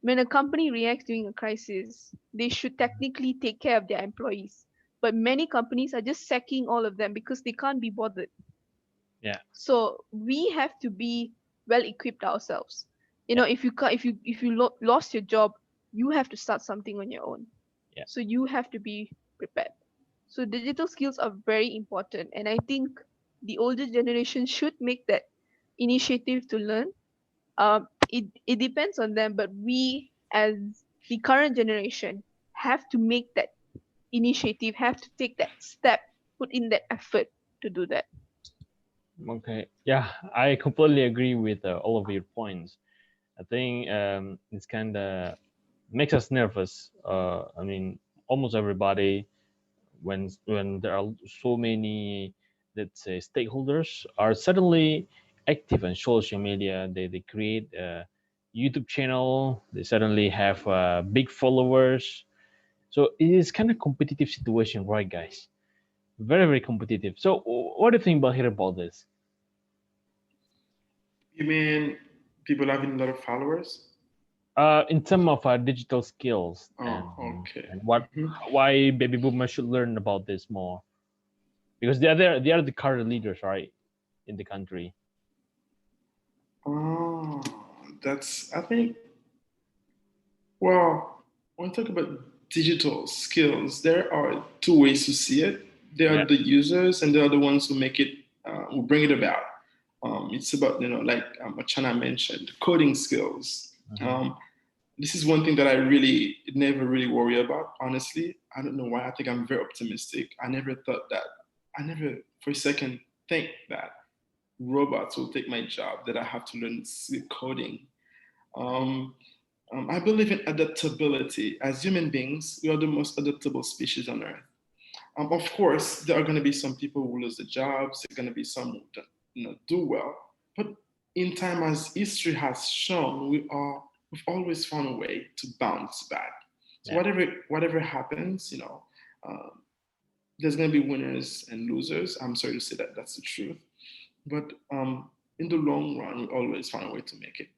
When a company reacts during a crisis, they should technically take care of their employees. But many companies are just sacking all of them because they can't be bothered. Yeah. So we have to be well equipped ourselves. Yeah. If you lost your job, you have to start something on your own. Yeah. So you have to be prepared. So digital skills are very important, and I think the older generation should make that initiative to learn. It depends on them, but we, as the current generation, have to make that initiative, have to take that step, put in that effort to do that. Okay. Yeah. I completely agree with all of your points. I think it's kind of makes us nervous. I mean, almost everybody, when there are so many, let's say, stakeholders are suddenly active on social media. They create a YouTube channel. They suddenly have big followers. So it is kind of competitive situation, right, guys? Very very competitive. So what do you think about here about this? You mean people having a lot of followers? In terms of digital skills, Oh, okay. and what Mhm. why baby boomers should learn about this more, because they are the current leaders, right, in the country. Oh, that's, I think, well, when we talk about digital skills, there are two ways to see it. There Yeah. are the users, and there are the ones who make it, who bring it about. It's about, like what Chana mentioned, coding skills. This is one thing that I really never really worry about, honestly. I don't know why. I think I'm very optimistic. I never for a second think that robots will take my job, that I have to learn coding. Um, I believe in adaptability. As human beings, we are the most adaptable species on Earth. Of course, there are going to be some people who lose their jobs. There are going to be some who don't, do well. But in time, as history has shown, we've always found a way to bounce back. So whatever happens, there's going to be winners and losers. I'm sorry to say that that's the truth. But in the long run, we always find a way to make it.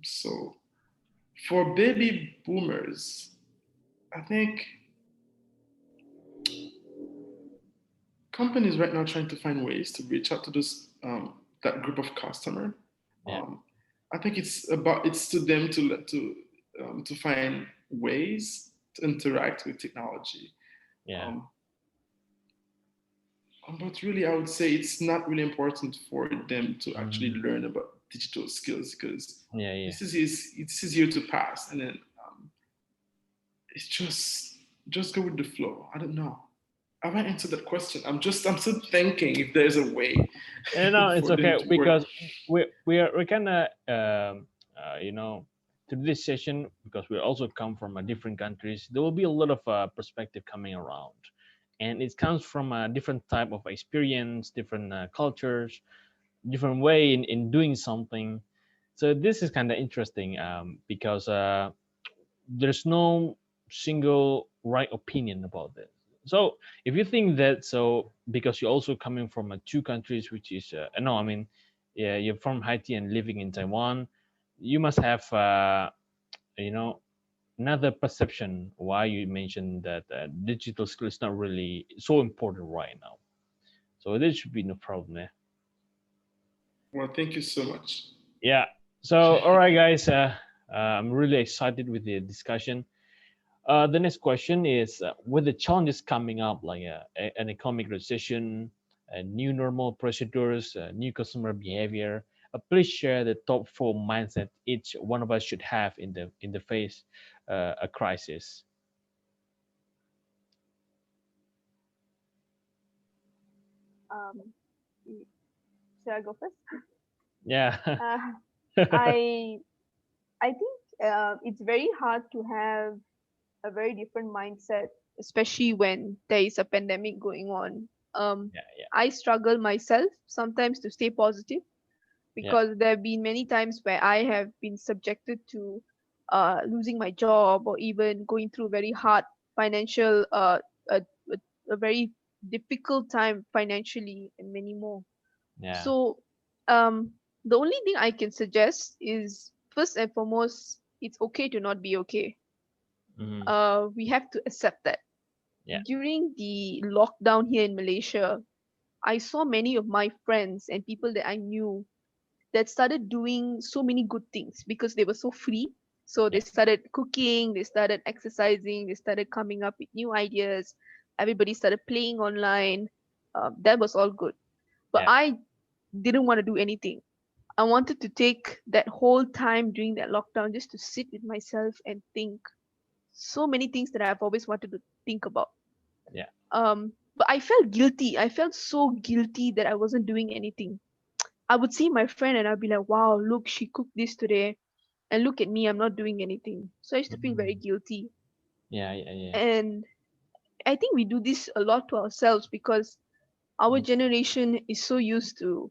So for baby boomers, I think companies right now trying to find ways to reach out to that group of customer. I think it's to them to find ways to interact with technology. But really, I would say it's not really important for them to actually learn about digital skills, because this is here to pass, and then it's just go with the flow. I don't know. Have I answered that question? I'm still thinking if there's a way. No, it's okay, because we're kind of to this session, because we also come from different countries. There will be a lot of perspective coming around, and it comes from a different type of experience, different cultures, different way in doing something. So this is kind of interesting, because there's no single right opinion about this. So if you think that, so because you're also coming from two countries, which is no, I mean, yeah, you're from Haiti and living in Taiwan, you must have another perception why you mentioned that digital skill is not really so important right now. So this should be no problem there. Well, thank you so much. Yeah. So all right, guys, I'm really excited with the discussion. The next question is, with the challenges coming up, like an economic recession, new normal procedures, new customer behavior, please share the top 4 mindset each one of us should have in the face a crisis. Should I go first? Yeah. I think it's very hard to have a very different mindset, especially when there is a pandemic going on. I struggle myself sometimes to stay positive, because there have been many times where I have been subjected to losing my job, or even going through very hard financial, a very difficult time financially, and many more. So the only thing I can suggest is, first and foremost, it's okay to not be okay. We have to accept that. During the lockdown here in Malaysia, I saw many of my friends and people that I knew that started doing so many good things because they were so free. So they started cooking, they started exercising, they started coming up with new ideas. Everybody started playing online. That was all good. But I didn't want to do anything. I wanted to take that whole time during that lockdown just to sit with myself and think so many things that I've always wanted to think about. But I felt guilty. I felt so guilty that I wasn't doing anything. I would see my friend and I'd be like, wow, look, she cooked this today. And look at me, I'm not doing anything. So I used to feel very guilty. And I think we do this a lot to ourselves, because our generation is so used to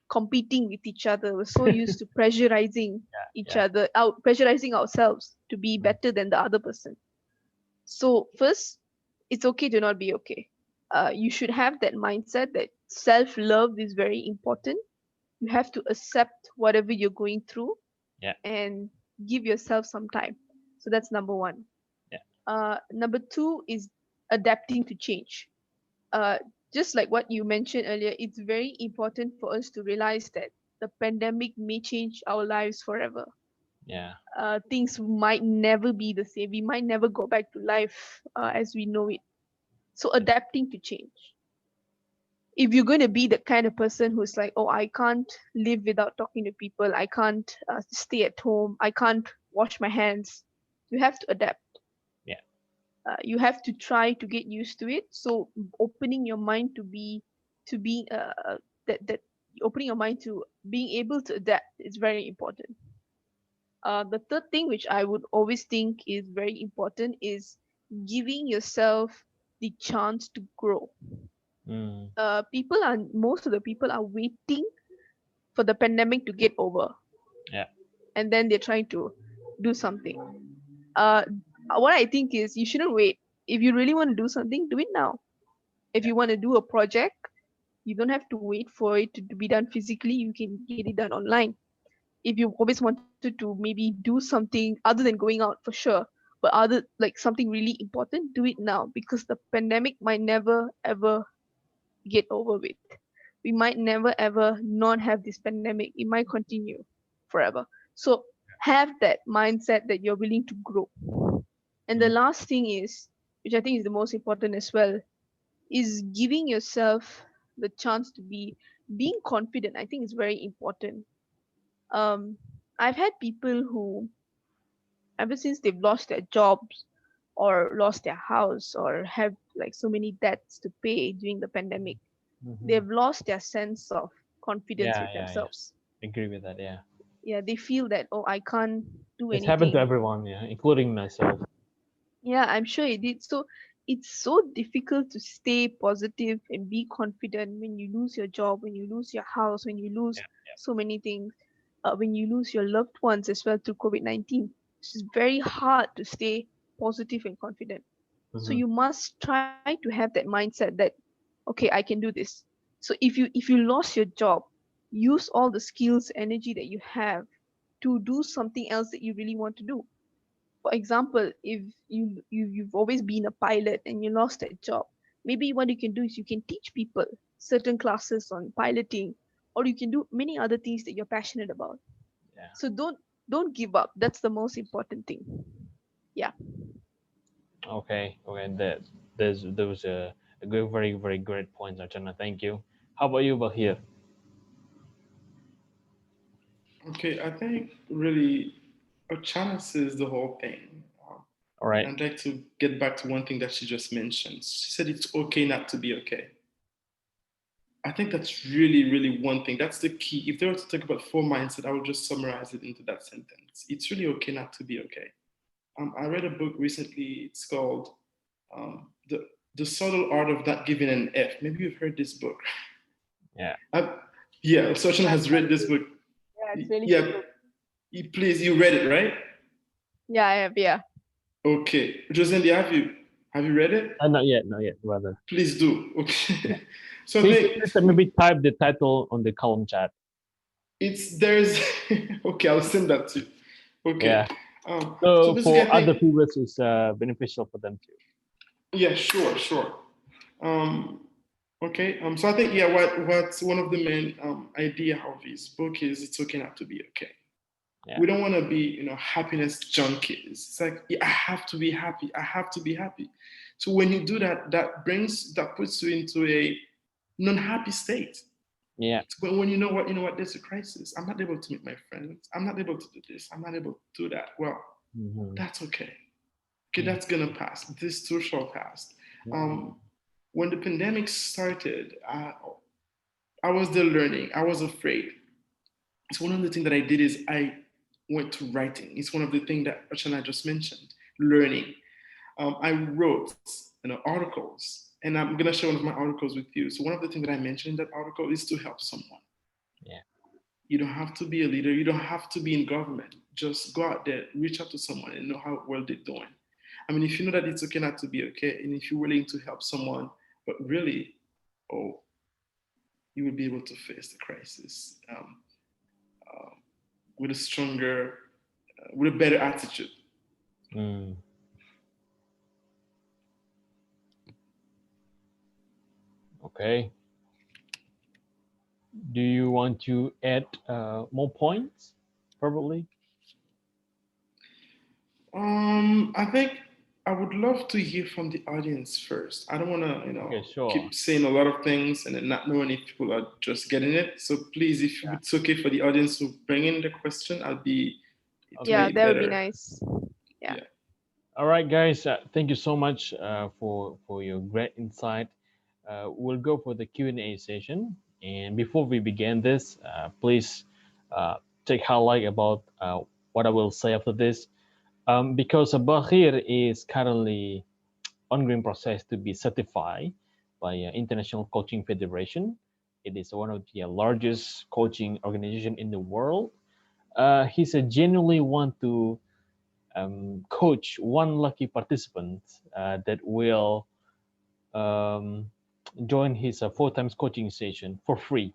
competing with each other. We're so used to pressurizing each other, pressurizing ourselves to be better than the other person. So first, it's okay to not be okay. You should have that mindset that self-love is very important. You have to accept whatever you're going through and give yourself some time. So that's number one. Number two is adapting to change. Just like what you mentioned earlier, it's very important for us to realize that the pandemic may change our lives forever. Yeah. Things might never be the same. We might never go back to life as we know it. So adapting to change. If you're going to be the kind of person who's like, oh, I can't live without talking to people, I can't stay at home, I can't wash my hands, you have to adapt. Yeah. You have to try to get used to it. So opening your mind to be to being that opening your mind to being able to adapt is very important. The third thing which I would always think is very important is giving yourself the chance to grow. Mm. People are most of the people are waiting for the pandemic to get over, Yeah. and then they're trying to do something. Uh, what I think is you shouldn't wait. If you really want to do something, do it now. If you want to do a project, you don't have to wait for it to be done physically. You can get it done online. If you always wanted to maybe do something other than going out for sure, but other like something really important, do it now because the pandemic might never ever get over with. We might never ever not have this pandemic. It might continue forever. So have that mindset that you're willing to grow. And the Mm. last thing is, which I think is the most important as well, is giving yourself the chance to be being confident. I think is very important. Um, I've had people who, ever since they've lost their jobs or lost their house or have like so many debts to pay during the pandemic, Mm-hmm. they've lost their sense of confidence Yeah, with yeah, yeah. themselves. Agree with that. Yeah. Yeah, they feel that, oh, I can't do It's happened to anything. everyone. Yeah, including myself. Yeah, I'm sure it did. So it's so difficult to stay positive and be confident when you lose your job, when you lose your house, when you lose Yeah. so many things, when you lose your loved ones as well through COVID-19. It's very hard to stay positive and confident. So Mm-hmm. you must try to have that mindset that, okay, I can do this. So if you lost your job, use all the skills, energy that you have to do something else that you really want to do. For example, if you've always been a pilot and you lost that job, maybe what you can do is you can teach people certain classes on piloting, or you can do many other things that you're passionate about. Yeah. So don't give up. That's the most important thing. Yeah. Okay. Okay. There was a good, very, very great point, Archana. Thank you. How about you, Bahir? Okay, I think really Ochana says the whole thing. All right. I'd like to get back to one thing that she just mentioned. She said it's okay not to be okay. I think that's really, really one thing. That's the key. If they were to talk about four mindset, I would just summarize it into that sentence. It's really okay not to be okay. I read a book recently. It's called the Subtle Art of Not Giving an F. Maybe you've heard this book. Yeah. Yeah, Sachin has read this book. Yeah, it's really Yeah, good book. please, you read it, right? Yeah, I have. Yeah. Okay, Josendi, have you read it? Not yet, brother. Please do. Yeah. Okay. So I Please, think please maybe type the title on the column chat. there's okay, I'll send that to you. Okay. Yeah. So So basically, for I other think viewers, it's beneficial for them too. yeah, sure. Um, okay. So I think yeah, what's one of the main idea of his book is it's okay not to be okay. Yeah. We don't want to be happiness junkies. It's like yeah, I have to be happy. I have to be happy. So when you do that, that puts you into a non-happy state. Yeah. But when you know what, there's a crisis. I'm not able to meet my friends. I'm not able to do this. I'm not able to do that. Well, Mm-hmm. that's okay. Okay, Mm-hmm. that's gonna pass. This too shall pass. Mm-hmm. Um, when the pandemic started, I was there learning. I was afraid. So one of the things that I did is I went to writing. It's one of the things that Achana just mentioned, learning. I wrote articles, and I'm gonna share one of my articles with you. So one of the things that I mentioned in that article is to help someone. Yeah. You don't have to be a leader. You don't have to be in government. Just go out there, reach out to someone, and know how well they're doing. I mean, if you know that it's okay not to be okay, and if you're willing to help someone, but really, oh, you will be able to face the crisis uh, with a stronger, with a better attitude. Mm. Okay. Do you want to add more points? Probably. I think I would love to hear from the audience first. I don't want to, Okay, sure. keep saying a lot of things and then not knowing if people are just getting it. So please, if it's okay for the audience to bring in the question, I'll be Yeah, way that would be better. nice. Yeah. Yeah. All right, guys. Thank you so much for your great insight. We'll go for the Q&A session. And before we begin this, please take highlight about what I will say after this. Because Bahir is currently ongoing process to be certified by International Coaching Federation. It is one of the largest coaching organization in the world. He's a genuinely want to coach one lucky participant that will um, join his full time coaching session for free.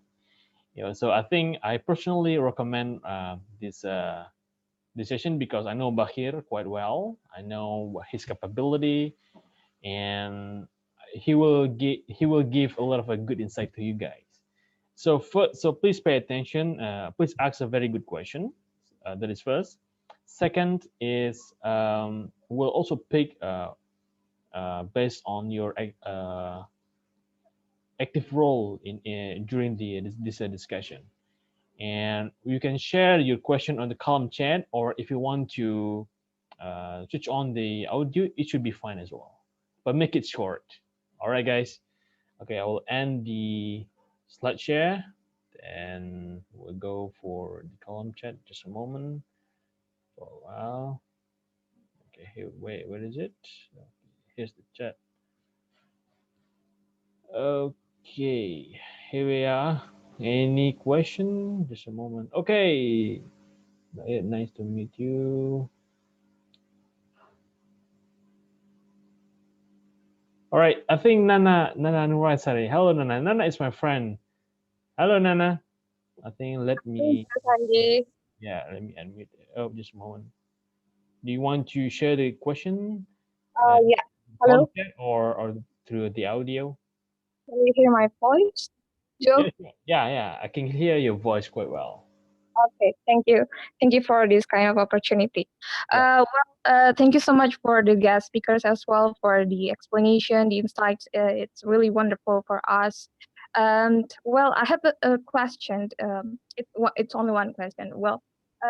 So I think I personally recommend this session because I know Bahir quite well. I know his capability, and he will give a lot of a good insight to you guys. So please pay attention. Please ask a very good question. That is first. Second is we'll also pick based on your active role in during this discussion, and you can share your question on the column chat, or if you want to switch on the audio, it should be fine as well. But make it short. All right, guys. Okay, I will end the slide share, and we'll go for the column chat. Just a moment. For a while. Okay, here. Wait, where is it? Here's the chat. Okay, here we are. Any question? Just a moment. Okay. Nice to meet you. All right, I think Nana Nurasari. Hello, Nana. Nana is my friend. Hello, Nana. I think let me, Sandy. yeah, let me unmute. Oh, just a moment. Do you want to share the question Yeah. column Hello. chat or through the audio? Can you hear my voice, Joe? Yeah, I can hear your voice quite well. Okay. Thank you. Thank you for this kind of opportunity. Yeah. Thank you so much for the guest speakers as well for the explanation, the insights. It's really wonderful for us. And well, I have a question. It's only one question. Well,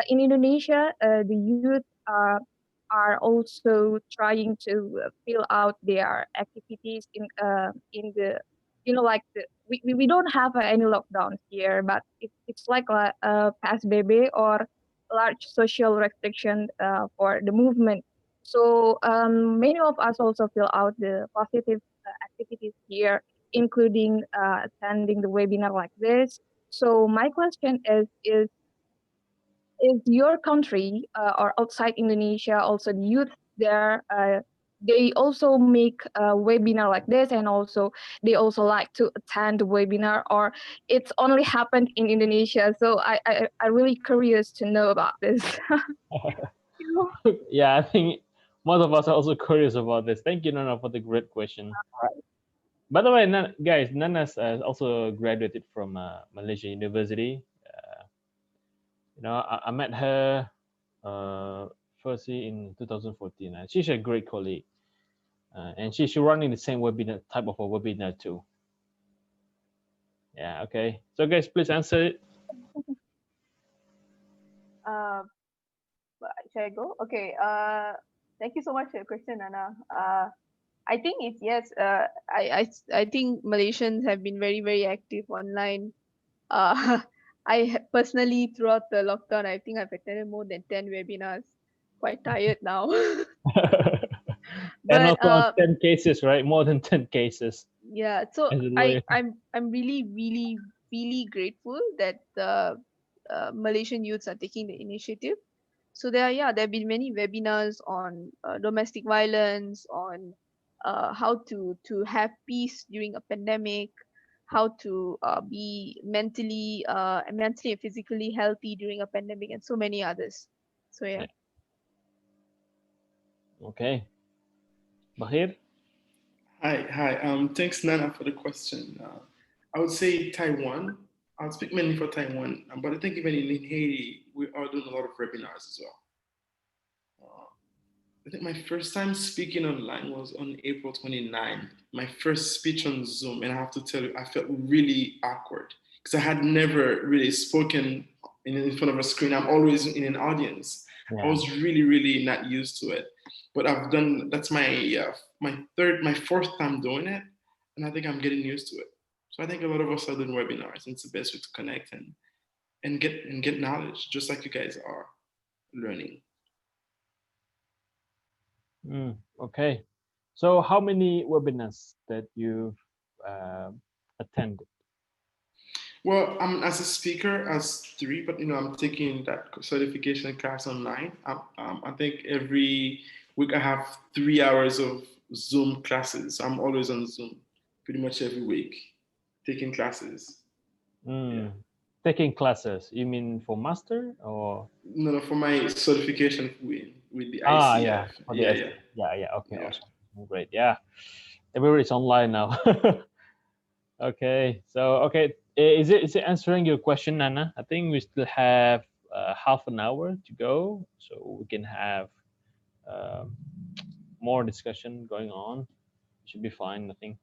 in Indonesia, the youth are also trying to fill out their activities in the like we don't have any lockdown here, but it's like a PSBB or large social restriction for the movement. So many of us also fill out the positive activities here, including attending the webinar like this. So my question is your country or outside Indonesia also the youth there they also make a webinar like this, and also they also like to attend the webinar, or it's only happened in Indonesia? So I really curious to know about this. Yeah, I think most of us are also curious about this. Thank you, Nana, for the great question. By the way, guys, Nana's also graduated from Malaysia University. I met her firstly in 2014. She's a great colleague, and she's running the same webinar type of a webinar too. Yeah. Okay. So, guys, please answer it. Should I go? Okay. Thank you so much for your question, Nana. I think it's yes. I think Malaysians have been very very active online. Personally, throughout the lockdown, I think I've attended more than 10 webinars. Quite tired now. And But also 10 cases, right? More than 10 cases. yeah, so As a lawyer. I'm really really really grateful that the Malaysian youths are taking the initiative. So there have been many webinars on domestic violence, on how to have peace during a pandemic, how to be mentally and physically healthy during a pandemic, and so many others. So yeah. Okay. Bahir? Hi. Thanks, Nana, for the question. I would say Taiwan. I'll speak mainly for Taiwan, but I think even in Haiti, we are doing a lot of webinars as well. I think my first time speaking online was on April 29th. My first speech on Zoom, and I have to tell you, I felt really awkward because I had never really spoken in front of a screen. I'm always in an audience. I was really, really not used to it. But I've done. That's my fourth time doing it, and I think I'm getting used to it. So I think a lot of us are doing webinars, and it's the best way to connect and get knowledge, just like you guys are learning. Okay. So how many webinars that you've attended? Well, I'm as a speaker as three, but I'm taking that certification class online. I think every week I have 3 hours of Zoom classes. I'm always on Zoom, pretty much every week, taking classes. Yeah. Taking classes, you mean for master or? No, for my certification with the ICF. For the ST. Yeah. Okay, awesome, great. Yeah, everywhere is online now. Okay, so is it answering your question, Nana? I think we still have half an hour to go, so we can have more discussion going on. Should be fine, I think.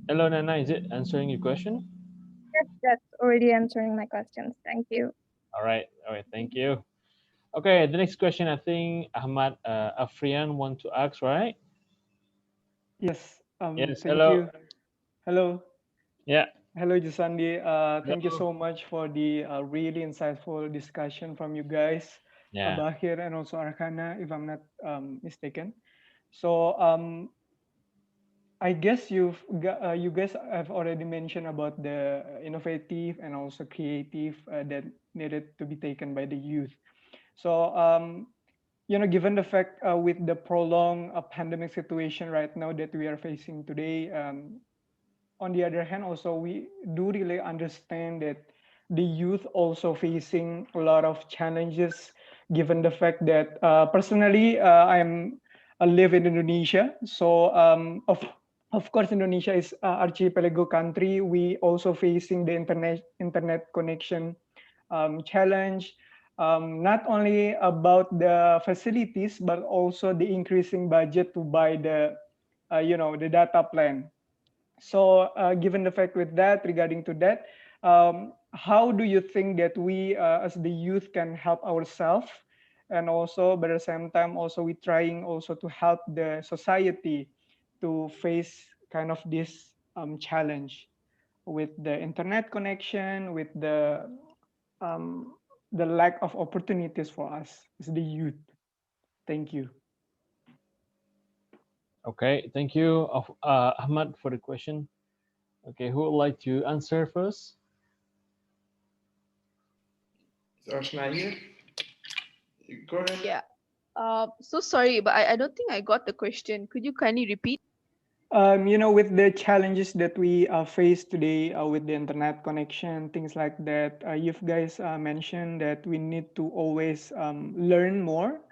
Hello, Nana. Is it answering your question? Yes, that's already answering my questions. Thank you. All right. Thank you. Okay, the next question, I think Ahmad Afrian want to ask, right? Yes. Yes. Thank Hello. you. Hello. Yeah. Hello, Jusandi. Thank you Hello. so much for the really insightful discussion from you guys, Yeah. Bahir and also Arkana, if I'm not mistaken. So I guess you guys have already mentioned about the innovative and also creative that needed to be taken by the youth. So given the fact with the prolonged pandemic situation right now that we are facing today, on the other hand, also we do really understand that the youth also facing a lot of challenges, given the fact that personally I live in Indonesia, so of course Indonesia is archipelago country. We also facing the internet connection challenge, not only about the facilities but also the increasing budget to buy the the data plan. So given the fact with that, regarding to that, how do you think that we as the youth can help ourselves, and also by the same time also we trying also to help the society to face kind of this challenge with the internet connection, with the lack of opportunities for us as the youth? Thank you. Okay, thank you, Ahmad, for the question. Okay, who would like to answer first? Arshna here. Go ahead. Yeah. So sorry, but I don't think I got the question. Could you kindly repeat? With the challenges that we face today with the internet connection, things like that, you guys mentioned that we need to always learn more.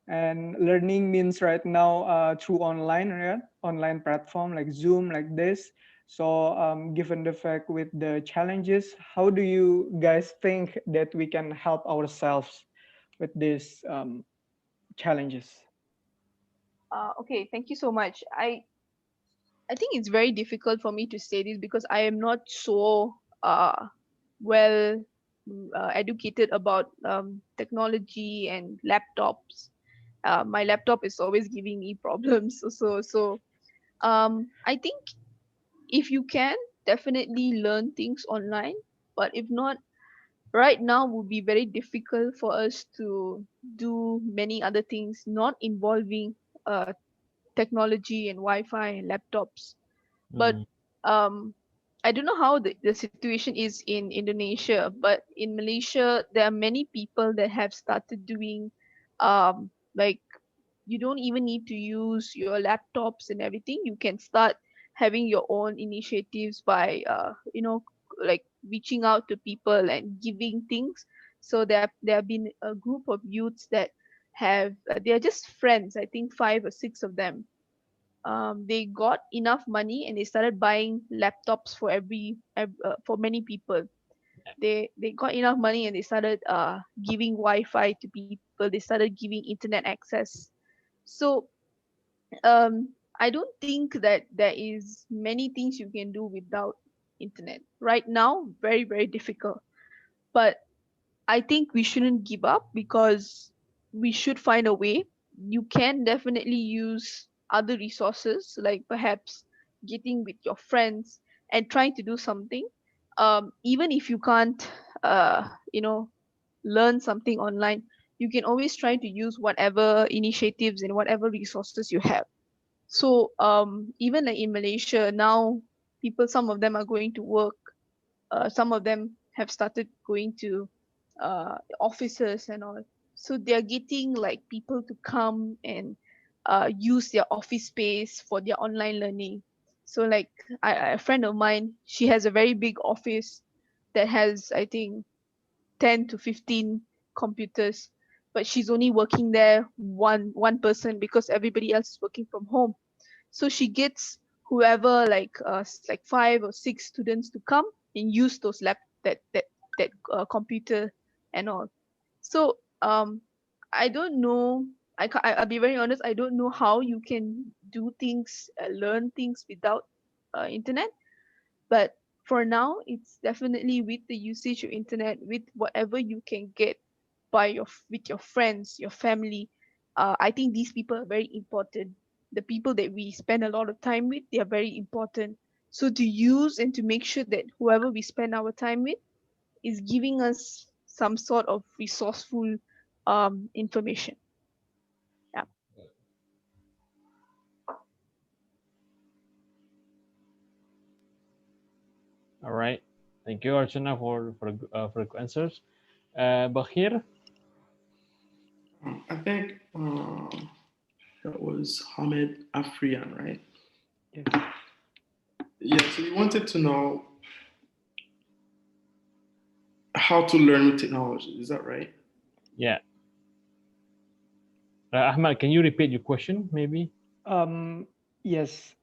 And learning means right now through online, right? Online platform like Zoom, like this. So given the fact with the challenges, how do you guys think that we can help ourselves with these challenges? Okay, thank you so much. I think it's very difficult for me to say this because I am not so well educated about technology and laptops. My laptop is always giving me problems. I think if you can, definitely learn things online. But if not, right now would be very difficult for us to do many other things not involving technology and Wi-Fi and laptops. But um, I don't know how the situation is in Indonesia, but in Malaysia, there are many people that have started doing like you don't even need to use your laptops and everything. You can start having your own initiatives by like reaching out to people and giving things. So there have been a group of youths that have they are just friends. I think 5 or 6 of them. They got enough money and they started buying laptops for for many people. They got enough money and they started giving Wi-Fi to people. They started giving internet access. So I don't think that there is many things you can do without internet right now. Very, very difficult. But I think we shouldn't give up because we should find a way. You can definitely use other resources, like perhaps getting with your friends and trying to do something. Even if you can't, uh, you know, learn something online, you can always try to use whatever initiatives and whatever resources you have. So even like in Malaysia now, people, some of them are going to work. Some of them have started going to offices and all. So they're getting like people to come and use their office space for their online learning. So like a friend of mine, she has a very big office that has, I think, 10 to 15 computers, but she's only working there one person because everybody else is working from home. So she gets whoever like like 5 or 6 students to come and use those that computer and all. So I don't know. I'll be very honest. I don't know how you can do things, learn things without internet. But for now, it's definitely with the usage of internet, with whatever you can get by with your friends, your family. I think these people are very important. The people that we spend a lot of time with, they are very important. So to use and to make sure that whoever we spend our time with is giving us some sort of resourceful information. Yeah. All right. Thank you, Archana, for the answers. Bahir? I think that was Hamid Afrian, right? Yes. Yeah, so you wanted to know how to learn with technology. Is that right? Yeah. Ahmad, can you repeat your question, maybe? Yes,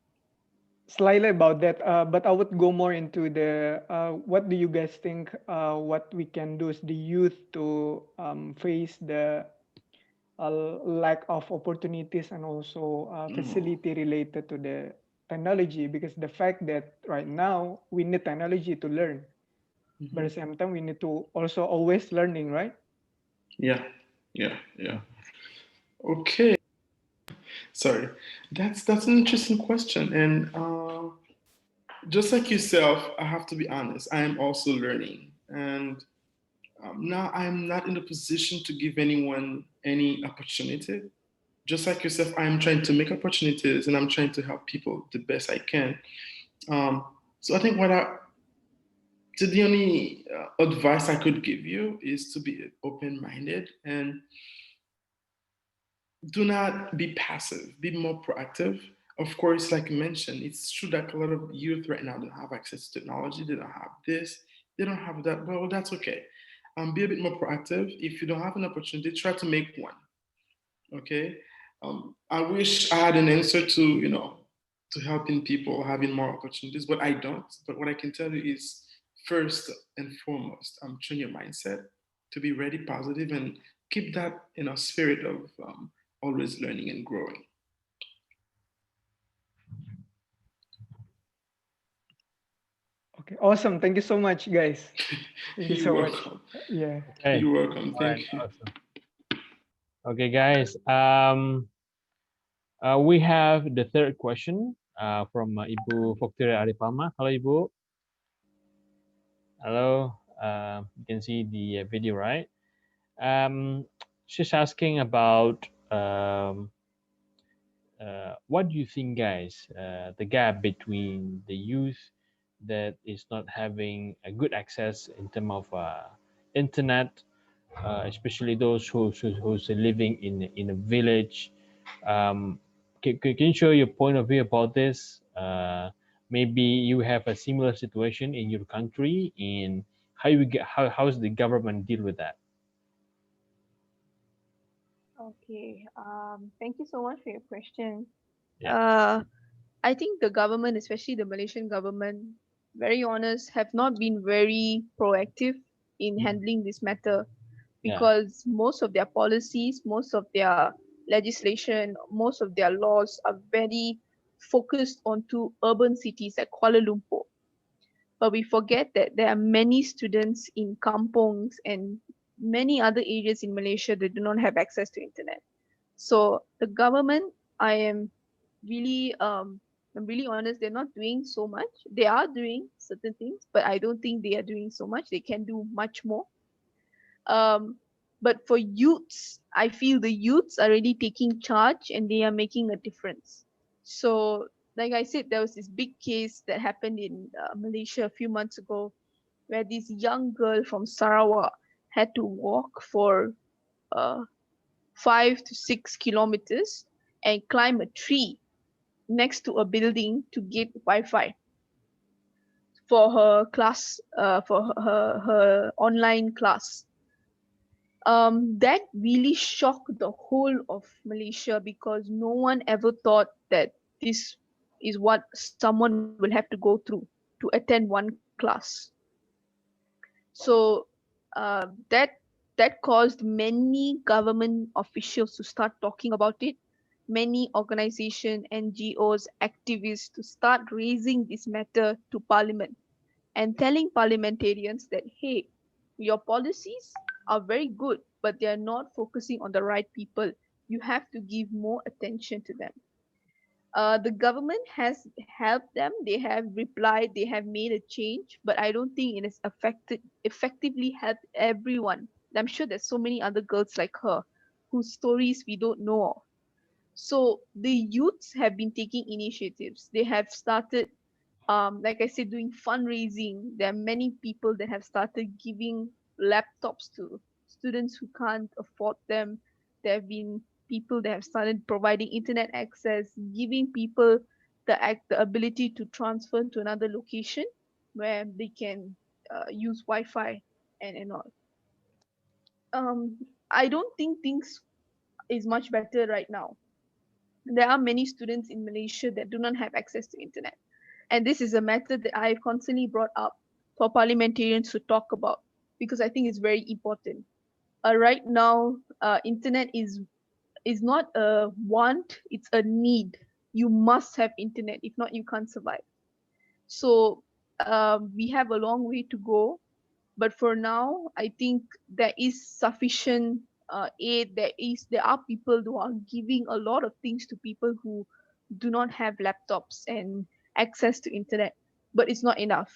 slightly about that, but I would go more into the what do you guys think what we can do as the youth to face the lack of opportunities and also facility related to the technology, because the fact that right now we need technology to learn, but at the same time we need to also always learning, right? Yeah, yeah. Okay. Sorry, that's an interesting question, and just like yourself, I have to be honest. I am also learning, and now I'm not in a position to give anyone any opportunity. Just like yourself, I am trying to make opportunities, and I'm trying to help people the best I can. So I think the only advice I could give you is to be open-minded and do not be passive, be more proactive. Of course, like you mentioned, it's true that a lot of youth right now don't have access to technology, they don't have this, they don't have that. Well, that's okay. Be a bit more proactive. If you don't have an opportunity, try to make one. Okay. I wish I had an answer to, to helping people having more opportunities, but I don't. But what I can tell you is first and foremost, train your mindset to be ready, positive, and keep that, spirit of always learning and growing. Okay, awesome. Thank you so much, guys. Thank you You're so much. welcome. Yeah. Okay. You're welcome. All right. Thank you. Awesome. Okay, guys. We have the third question from Ibu Foktira Arifama. Hello, Ibu. Hello. You can see the video, right? She's asking about what do you think, guys, the gap between the youth that is not having a good access in terms of internet, especially those who's living in a village. Can you show your point of view about this? Maybe you have a similar situation in your country, and how's the government deal with that? Okay. Thank you so much for your question. Yeah. Uh, I think the government, especially the Malaysian government, very honest, have not been very proactive in Mm. handling this matter, Yeah. because most of their policies, most of their legislation, most of their laws are very focused onto urban cities like Kuala Lumpur. But we forget that there are many students in kampongs and many other areas in Malaysia that do not have access to internet. So the government, I am really I'm really honest, they're not doing so much. They are doing certain things, but I don't think they are doing so much. They can do much more. Um, but for youths, I feel the youths are really taking charge and they are making a difference. So, like I said, there was this big case that happened in Malaysia a few months ago, where this young girl from Sarawak had to walk for uh, 5 to 6 kilometers and climb a tree next to a building to get Wi-Fi for her class, for her online class. That really shocked the whole of Malaysia, because no one ever thought that this is what someone will have to go through to attend one class. So that caused many government officials to start talking about it. Many organizations, NGOs, activists to start raising this matter to Parliament and telling parliamentarians that, hey, your policies are very good, but they are not focusing on the right people. You have to give more attention to them. The government has helped them. They have replied. They have made a change, but I don't think it has effectively helped everyone. I'm sure there's so many other girls like her whose stories we don't know of. So the youths have been taking initiatives. They have started, like I said, doing fundraising. There are many people that have started giving laptops to students who can't afford them. There have been people that have started providing internet access, giving people the ability to transfer to another location where they can use Wi-Fi and all. Um, I don't think things is much better right now. There are many students in Malaysia that do not have access to internet. And this is a matter that I've constantly brought up for parliamentarians to talk about, because I think it's very important. Right now, internet is not a want, it's a need. You must have internet. If not, you can't survive. So we have a long way to go. But for now, I think there is sufficient aid. There are people who are giving a lot of things to people who do not have laptops and access to internet. But it's not enough.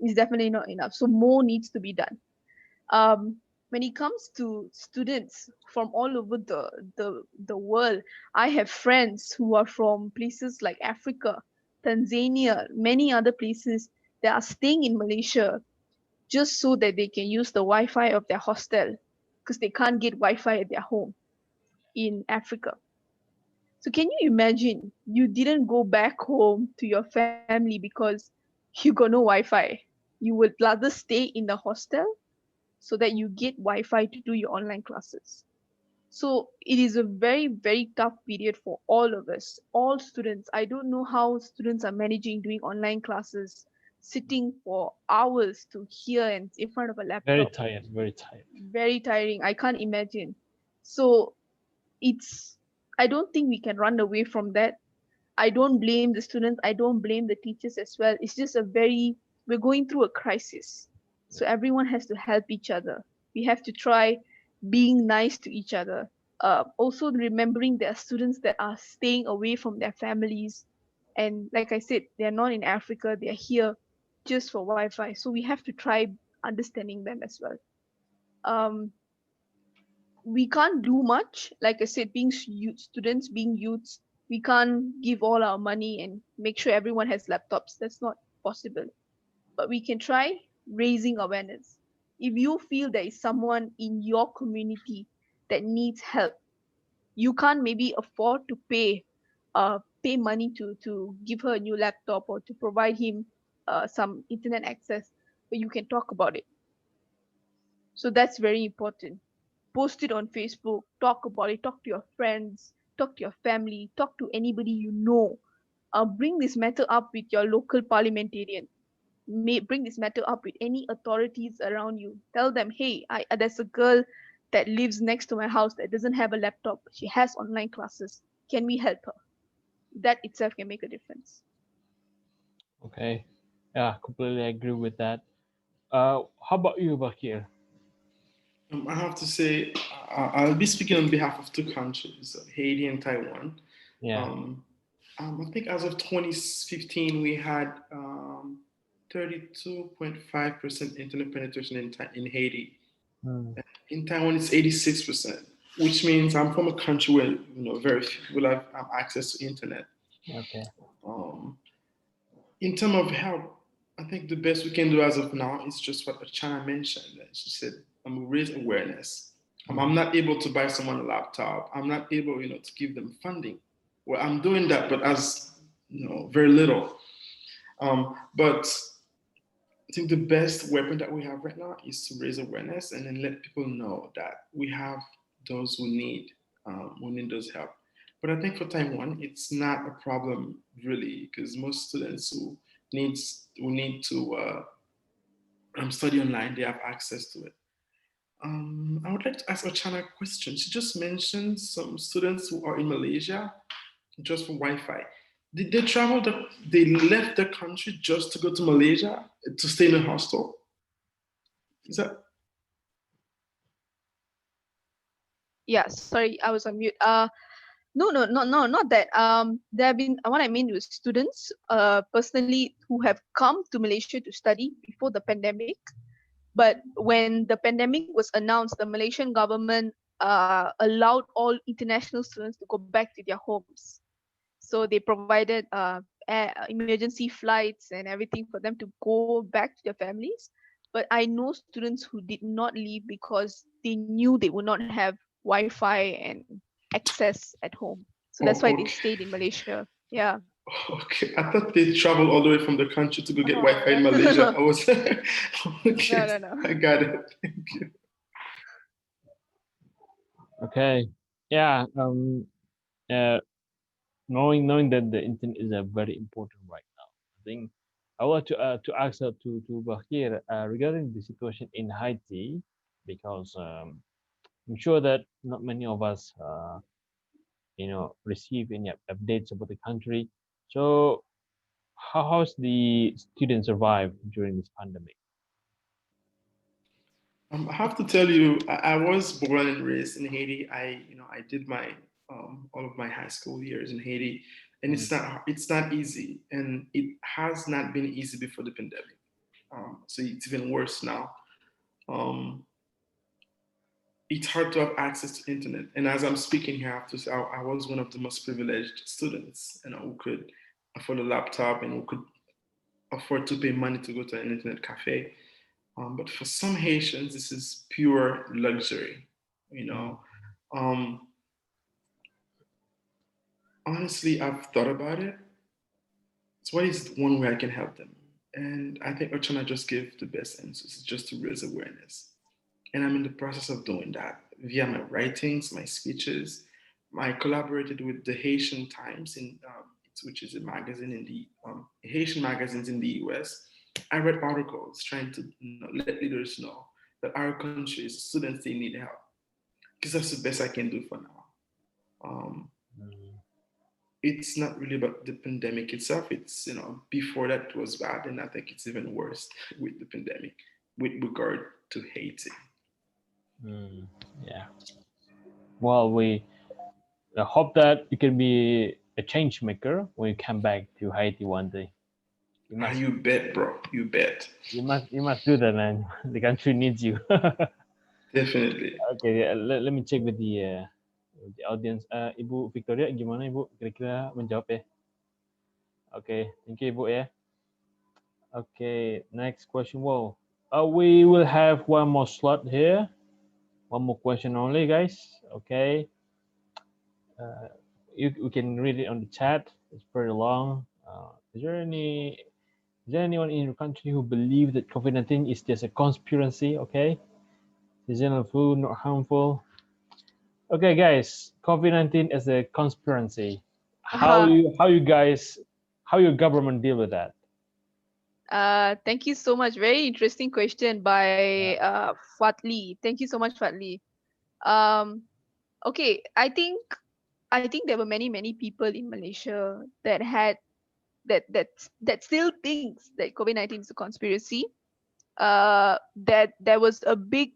It's definitely not enough. So more needs to be done. When it comes to students from all over the world, I have friends who are from places like Africa, Tanzania, many other places that are staying in Malaysia just so that they can use the Wi-Fi of their hostel, because they can't get Wi-Fi at their home in Africa. So can you imagine you didn't go back home to your family because you got no Wi-Fi? You would rather stay in the hostel so that you get Wi-Fi to do your online classes. So it is a very, very tough period for all of us, all students. I don't know how students are managing doing online classes, sitting for hours to hear and in front of a Very laptop. tired. Very tired. Very tiring. I can't imagine. So it's, I don't think we can run away from that. I don't blame the students. I don't blame the teachers as well. It's just we're going through a crisis. So everyone has to help each other. We have to try being nice to each other. Also remembering there are students that are staying away from their families. And like I said, they're not in Africa, they're here just for Wi-Fi. So we have to try understanding them as well. Um, we can't do much. Like I said, being students, being youths, we can't give all our money and make sure everyone has laptops. That's not possible. But we can try raising awareness. If you feel there is someone in your community that needs help, you can't maybe afford to pay money to give her a new laptop or to provide him some internet access, but you can talk about it. So that's very important. Post it on Facebook, talk about it, talk to your friends, talk to your family, talk to anybody you know. Bring this matter up with your local parliamentarian. bring this matter up with any authorities around you. Tell them, hey, there's a girl that lives next to my house that doesn't have a laptop. She has online classes. Can we help her? That itself can make a difference. Okay. Yeah, completely agree with that. How about you, Bakir? I have to say, I'll be speaking on behalf of two countries, Haiti and Taiwan. Yeah. I think as of 2015, we had 32.5% internet penetration in Haiti. In Taiwan, it's 86%, which means I'm from a country where very few people have access to internet. Okay. In terms of help, I think the best we can do as of now is just what China mentioned. She said, raise awareness. I'm not able to buy someone a laptop. I'm not able, to give them funding. Well, I'm doing that, but as very little. But I think the best weapon that we have right now is to raise awareness and then let people know that we have those who need those help. But I think for Taiwan, it's not a problem really, because most students who need to study online, they have access to it. I would like to ask Ochana a question. She just mentioned some students who are in Malaysia just for Wi-Fi. Did they travel? They left the country just to go to Malaysia to stay in a hostel? Is that? Yeah, sorry, I was on mute. No, not that. There have been, what I mean was students, personally, who have come to Malaysia to study before the pandemic. But when the pandemic was announced, the Malaysian government allowed all international students to go back to their homes. So they provided emergency flights and everything for them to go back to their families. But I know students who did not leave because they knew they would not have Wi-Fi and access at home. So that's why they stayed in Malaysia. Yeah. Okay, I thought they traveled all the way from the country to go get Oh, Wi-Fi in Malaysia. I was okay. No. I got it. Thank you. Okay. Yeah. Knowing that the internet is a very important right now, I think I want to ask to Bahir regarding the situation in Haiti, because I'm sure that not many of us receive any updates about the country. So how's the students survive during this pandemic? I have to tell you, I was born and raised in Haiti. I did my all of my high school years in Haiti, and it's not easy, and it has not been easy before the pandemic. So it's even worse now. Um, it's hard to have access to internet, and as I'm speaking here, I have to say I was one of the most privileged students, who could afford a laptop and who could afford to pay money to go to an internet cafe. But for some Haitians, this is pure luxury. You know, um, honestly, I've thought about it. So what is one way I can help them? And I think Ochana just gave the best answers, just to raise awareness. And I'm in the process of doing that via my writings, my speeches. I collaborated with the Haitian Times, which is a magazine in the Haitian magazines in the US. I read articles trying to let leaders know that our countries, students, they need help, because that's the best I can do for now. Um, it's not really about the pandemic itself. It's, before that was bad, and I think it's even worse with the pandemic with regard to Haiti. Yeah. Well, we hope that you can be a change maker when you come back to Haiti one day. You bet, bro. You bet. You must do that, man. The country needs you. Definitely. Okay, let me check with the audience. Ibu Victoria, gimana Ibu? Kira-kira menjawab ya? Okay, thank you Ibu ya. Okay, next question. Well, we will have one more slot here. One more question only, guys. Okay. You can read it on the chat. It's pretty long. Is there anyone in your country who believe that COVID-19 is just a conspiracy? Okay, seasonal flu, not harmful. Okay, guys, COVID-19 is a conspiracy. How your government deal with that? Thank you so much. Very interesting question by Fatli. Thank you so much, Fatli. Um, okay, I think there were many people in Malaysia that had that still thinks that COVID-19 is a conspiracy. That there was a big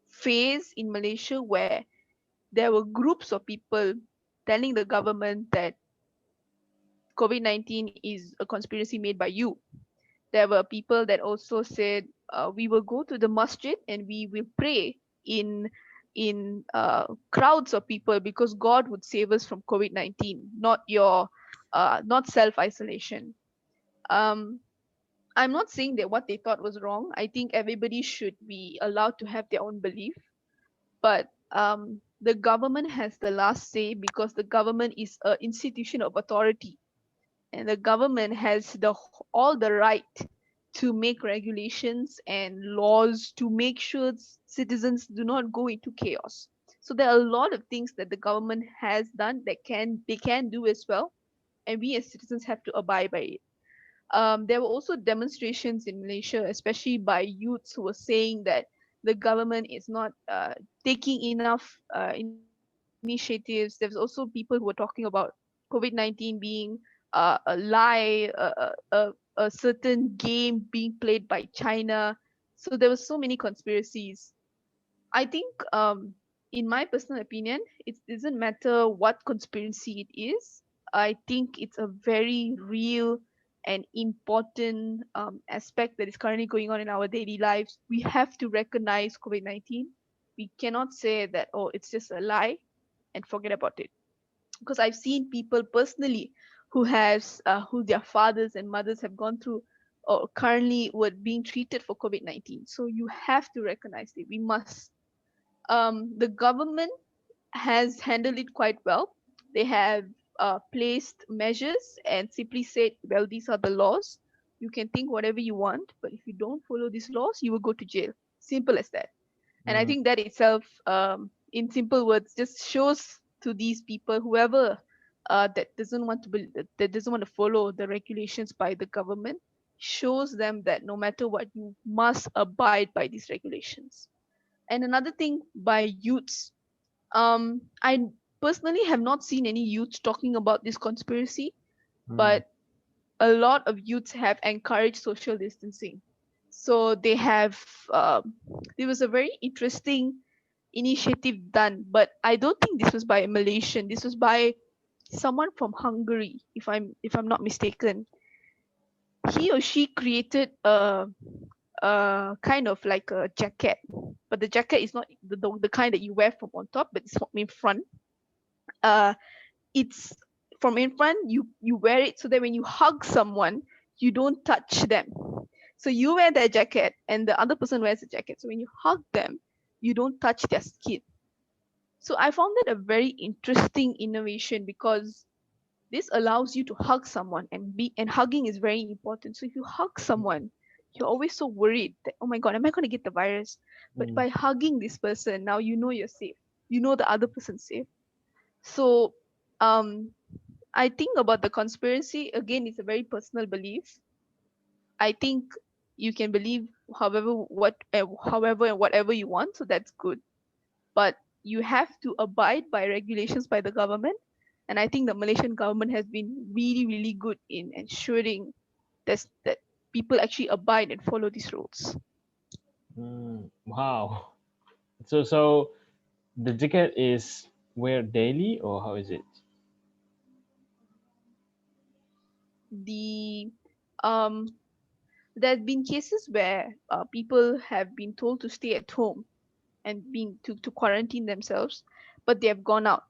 phase in Malaysia where there were groups of people telling the government that COVID-19 is a conspiracy made by you. There were people that also said we will go to the masjid and we will pray in crowds of people because God would save us from COVID-19, not self-isolation. Um, I'm not saying that what they thought was wrong. I think everybody should be allowed to have their own belief, but the government has the last say because the government is an institution of authority, and the government has all the right to make regulations and laws to make sure citizens do not go into chaos. So there are a lot of things that the government has done that they can do as well, and we as citizens have to abide by it. There were also demonstrations in Malaysia, especially by youths who were saying that the government is not taking enough initiatives. There's also people who were talking about COVID-19 being a lie, a certain game being played by China. So there were so many conspiracies. I think, in my personal opinion, it doesn't matter what conspiracy it is. I think it's a very real and important aspect that is currently going on in our daily lives. We have to recognize COVID-19. We cannot say that, oh, it's just a lie and forget about it. Because I've seen people personally who their fathers and mothers have gone through or currently were being treated for COVID-19. So you have to recognize it. We must. The government has handled it quite well. They have placed measures and simply said, well, these are the laws. You can think whatever you want, but if you don't follow these laws, you will go to jail. Simple as that. And I think that itself, in simple words, just shows to these people, whoever that doesn't want to that doesn't want to follow the regulations by the government, shows them that no matter what, you must abide by these regulations. And another thing by youths, I personally have not seen any youths talking about this conspiracy, but a lot of youths have encouraged social distancing. So they have, there was a very interesting initiative done, but I don't think this was by a Malaysian. This was by someone from Hungary, if I'm not mistaken. He or she created a kind of like a jacket, but the jacket is not the kind that you wear from on top, but it's from in front. It's from in front. You wear it so that when you hug someone, you don't touch them. So you wear that jacket, and the other person wears the jacket. So when you hug them, you don't touch their skin. So I found that a very interesting innovation because this allows you to hug someone and hugging is very important. So if you hug someone, you're always so worried that, oh my god, am I going to get the virus? But by hugging this person, now you know you're safe. You know the other person's safe. So I think about the conspiracy, again, it's a very personal belief. I think you can believe however and whatever you want, so that's good. But you have to abide by regulations by the government. And I think the Malaysian government has been really good in ensuring that people actually abide and follow these rules. Wow. So the jacket is wear daily or how is it? The There have been cases where people have been told to stay at home and to quarantine themselves, but they have gone out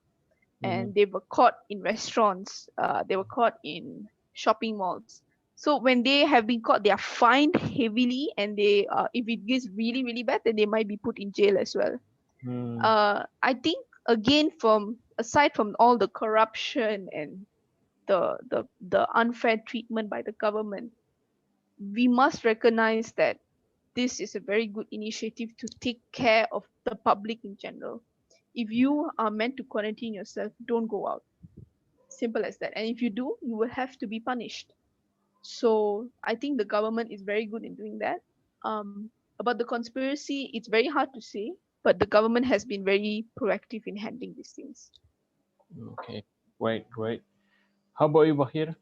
and they were caught in restaurants. They were caught in shopping malls. So when they have been caught, they are fined heavily, and they if it gets really bad, then they might be put in jail as well. I think again, from aside from all the corruption and the unfair treatment by the government, we must recognize that this is a very good initiative to take care of the public in general. If you are meant to quarantine yourself, don't go out. Simple as that. And if you do, you will have to be punished. So I think the government is very good in doing that. About the conspiracy, it's very hard to say, but the government has been very proactive in handling these things. Okay, great. How about you, Bahir?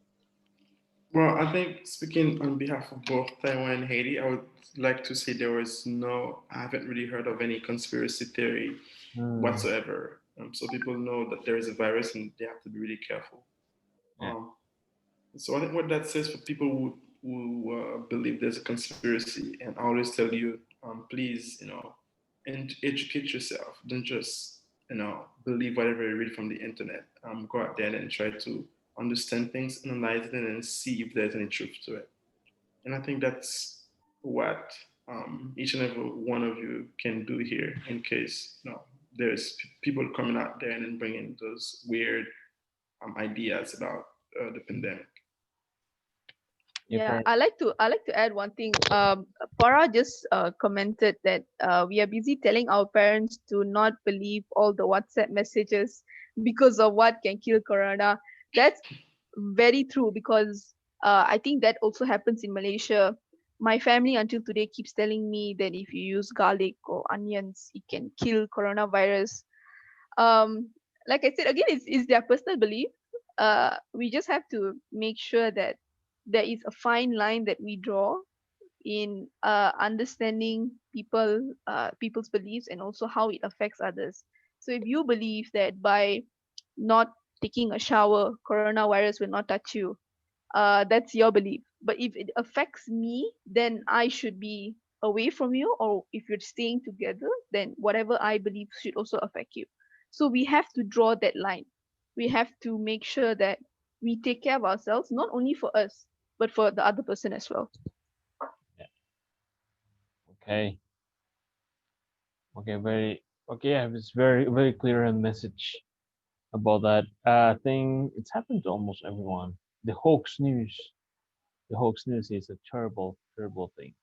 Well, I think speaking on behalf of both Taiwan and Haiti, I would like to say I haven't really heard of any conspiracy theory Hmm, whatsoever. So people know that there is a virus and they have to be really careful. yeah, Um, so I think what that says for people who believe there's a conspiracy, and I always tell you, please, and educate yourself. Don't just, believe whatever you read from the internet. Go out there and try to understand things, analyze it, and then see if there's any truth to it. And I think that's what each and every one of you can do here in case, there's people coming out there and then bringing those weird ideas about the pandemic. yeah, Yeah, fair. I like to add one thing. Farah just commented that we are busy telling our parents to not believe all the WhatsApp messages because of what can kill corona. That's very true because I think that also happens in Malaysia. My family until today keeps telling me that if you use garlic or onions, it can kill coronavirus. Um, like I said again, it's their personal belief. We just have to make sure that there is a fine line that we draw in understanding people's beliefs and also how it affects others. So if you believe that by not taking a shower, coronavirus will not touch you, that's your belief. But if it affects me, then I should be away from you. Or if you're staying together, then whatever I believe should also affect you. So we have to draw that line. We have to make sure that we take care of ourselves, not only for us, but for the other person as well. Yeah. Okay. Okay. Very. Okay. Yeah, it's very clear message about that. I think it's happened to almost everyone. The hoax news. The hoax news is a terrible thing.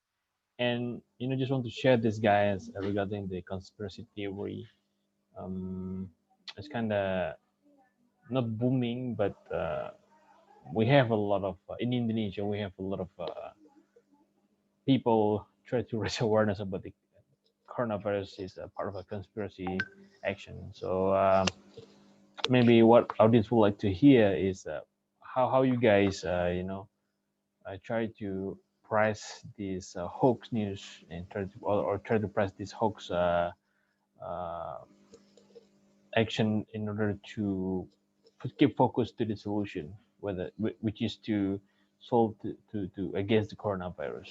And just want to share this, guys, regarding the conspiracy theory. Um, it's kind of not booming, but we have a lot of in Indonesia. We have a lot of people try to raise awareness about the coronavirus is a part of a conspiracy action. So maybe what audience would like to hear is how you guys try to price this hoax news and try to or try to price this hoax uh, action in order to keep focus to the solution, which is to solve to against the coronavirus.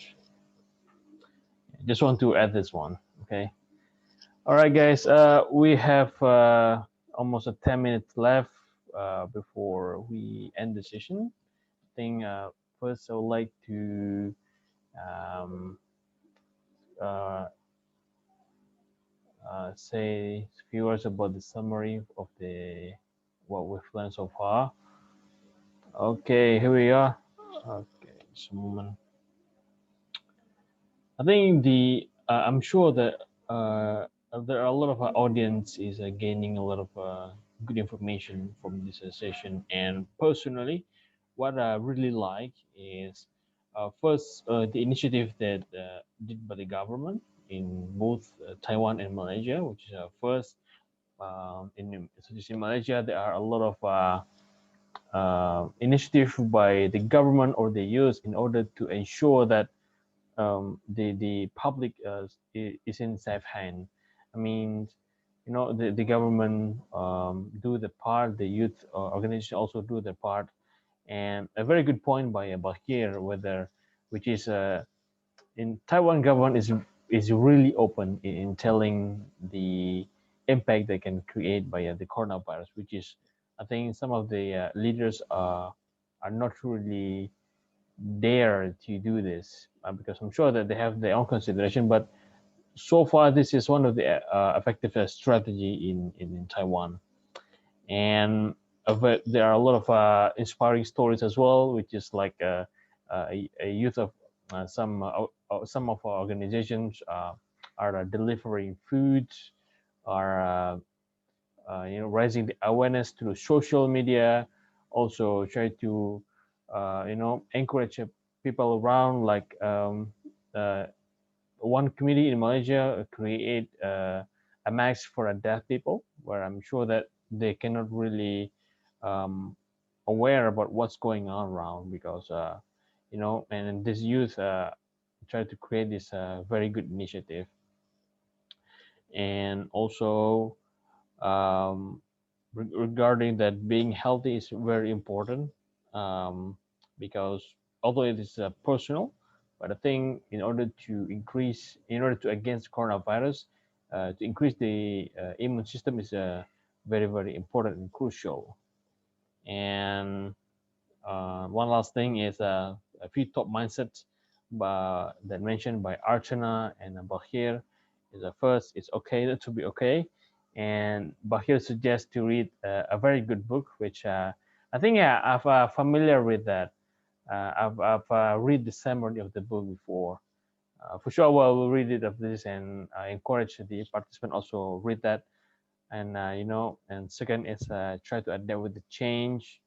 Just want to add this one. Okay. All right, guys. We have almost a 10 minutes left before we end the session. I think first I would like to um, uh, say a few words about the summary of the what we've learned so far. Okay, here we are. Okay, just a moment. I think I'm sure that there are a lot of our audience is gaining a lot of good information from this session. And personally, what I really like is first the initiative that did by the government in both Taiwan and Malaysia, which is first in Malaysia there are a lot of initiative by the government or the youth in order to ensure that the public is in safe hand. I mean, the government do the part, the youth organization also do their part, and a very good point by Bakir, whether which is in Taiwan government is really open in telling the impact they can create by the coronavirus, which is I think some of the leaders are not really dare to do this because I'm sure that they have their own consideration. But so far, this is one of the effective strategy in Taiwan, and but there are a lot of inspiring stories as well, which is like a youth of some of our organizations are delivering food, are raising the awareness through social media, also try to encourage people around, like one community in Malaysia create a mask for deaf people, where I'm sure that they cannot really aware about what's going on around, because and this youth try to create this very good initiative. And also, um, regarding that, being healthy is very important, um, because although it is personal, but I think in order to against coronavirus, to increase the immune system is very, very important and crucial. And one last thing is a few top mindsets that mentioned by Archana and Bahir is first, it's okay to be okay. And Bahir suggests to read a very good book, which I think, yeah, I've familiar with that. I've read the summary of the book before. For sure, I will read it of this, and I encourage the participant also read that. And and second is try to adapt with the change.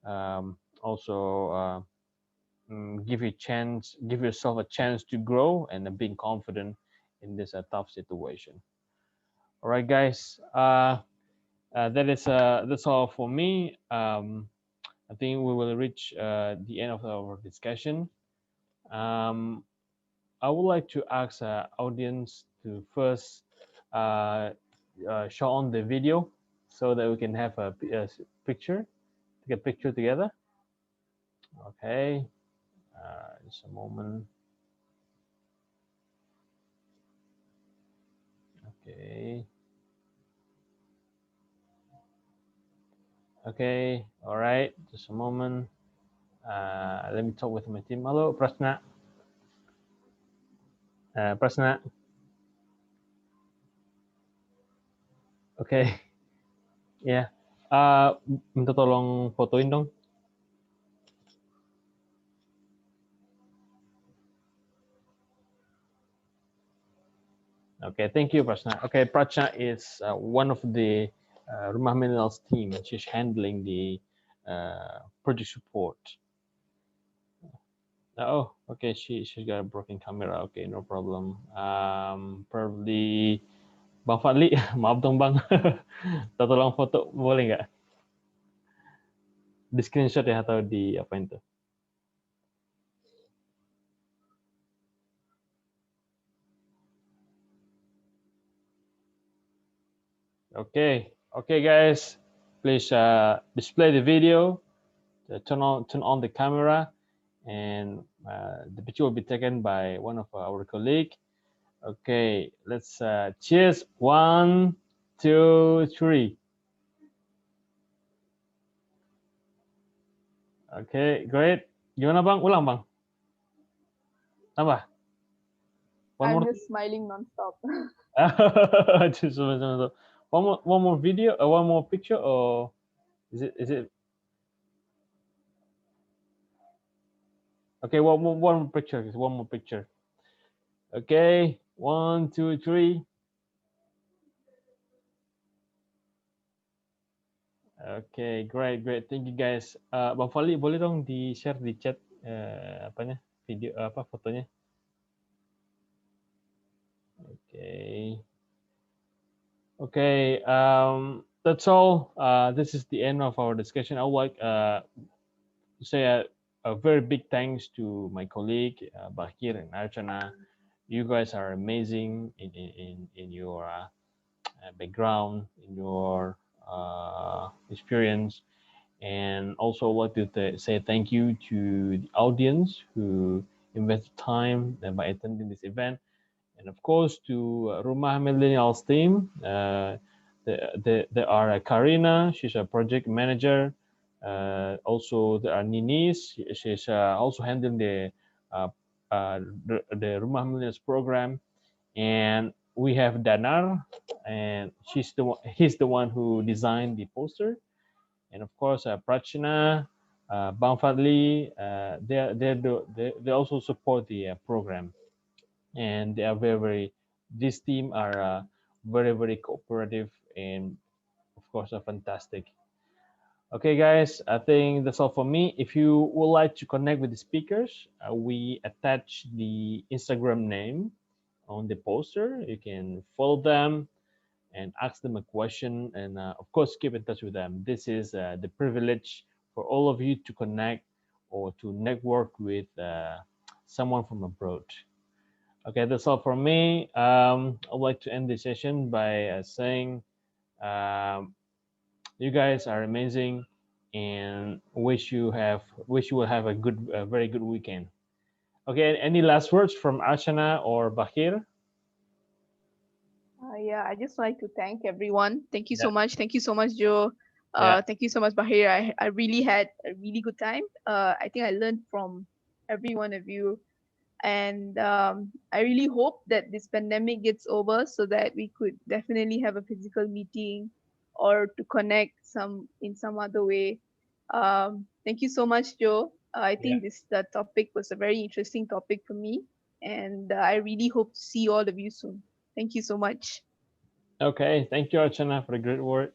Also, give yourself a chance to grow and being confident in this tough situation. All right, guys. That's all for me. I think we will reach the end of our discussion. Um, I would like to ask audience to first uh, show on the video so that we can have a picture, take a picture together. Okay, just a moment. Okay. Okay. All right. Just a moment. Let me talk with my team. Hello, Prasna. Prasna. Okay. Ya. Minta tolong fotoin dong. Okay. Thank you, Prasna. Okay, Prasna is one of the Rumah Millennials team. She's handling the project support. Oh, okay. She's got a broken camera. Okay, no problem. Probably Bang Fadli, maaf dong Bang. Tolong foto boleh nggak? Di screenshot ya atau di apa itu? Okay, okay guys, please display the video. Turn on the camera, and the picture will be taken by one of our colleague. Okay, let's cheers. 1, 2, 3. Okay, great. Gimana Bang? Ulang Bang. Tambah. I'm just smiling nonstop. Just one more video, one more picture, or is it? Okay, one more picture. One more picture. Okay, 1, 2, 3. Okay, great. Thank you guys. Bang Fali, boleh dong di share di chat apanya video fotonya? Okay. Okay. That's all. This is the end of our discussion. I would like to say a very big thanks to my colleague Bahir and Archana. You guys are amazing in your background, in your experience. And also like to say thank you to the audience who invested time by attending this event. And of course to Rumah Millennials team. There are Karina, she's a project manager. Also there are Ninis, she's also handling the Rumah Millennials program. And we have Danar, and he's the one who designed the poster. And of course Prachna, Bang Fadli, they also support the program, and they are this team are very, very cooperative, and of course are fantastic. Okay, guys, I think that's all for me. If you would like to connect with the speakers, we attach the Instagram name on the poster. You can follow them and ask them a question, and of course, keep in touch with them. This is the privilege for all of you to connect or to network with someone from abroad. Okay, that's all from me. I'd like to end the session by saying um, you guys are amazing, and wish you will have a very good weekend. Okay, any last words from Ashana or Bakir? Yeah, I just like to thank everyone. Thank you Yeah, so much. Thank you so much, Joe. yeah. Thank you so much, Bahir. I really had a really good time. I think I learned from every one of you. And I really hope that this pandemic gets over so that we could definitely have a physical meeting or to connect in some other way. Thank you so much, Joe. I Yeah. think the topic was a very interesting topic for me, and I really hope to see all of you soon. Thank you so much. Okay, thank you, Archana, for the great word.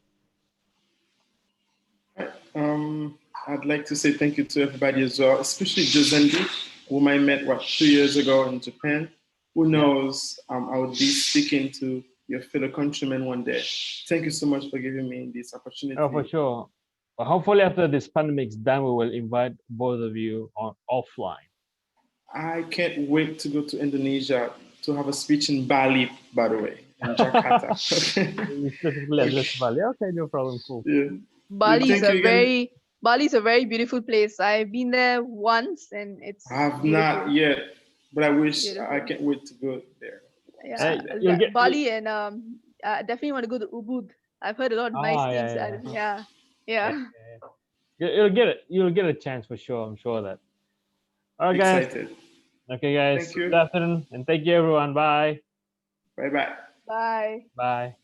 I'd like to say thank you to everybody as well, especially Josendi, whom I met 2 years ago in Japan. Who knows? I would be speaking to your fellow countrymen one day. Thank you so much for giving me this opportunity. Oh, for sure. Well, hopefully, after this pandemic's done, we will invite both of you on offline. I can't wait to go to Indonesia to have a speech in Bali, by the way, in Jakarta. You specifically address Bali. Okay, no problem. Cool. Yeah. Bali is Thank you again. Bali is a very beautiful place. I've been there once, and it's I have beautiful. not yet, but I wish Beautiful. I can't wait to go there. Yeah, Bali, and I definitely want to go to Ubud. I've heard a lot of nice things. Yeah. You'll get a chance for sure. I'm sure of that. All right, guys. Excited. Okay, guys. Thank you. Good afternoon, and thank you, everyone. Bye. Bye bye. Bye. Bye.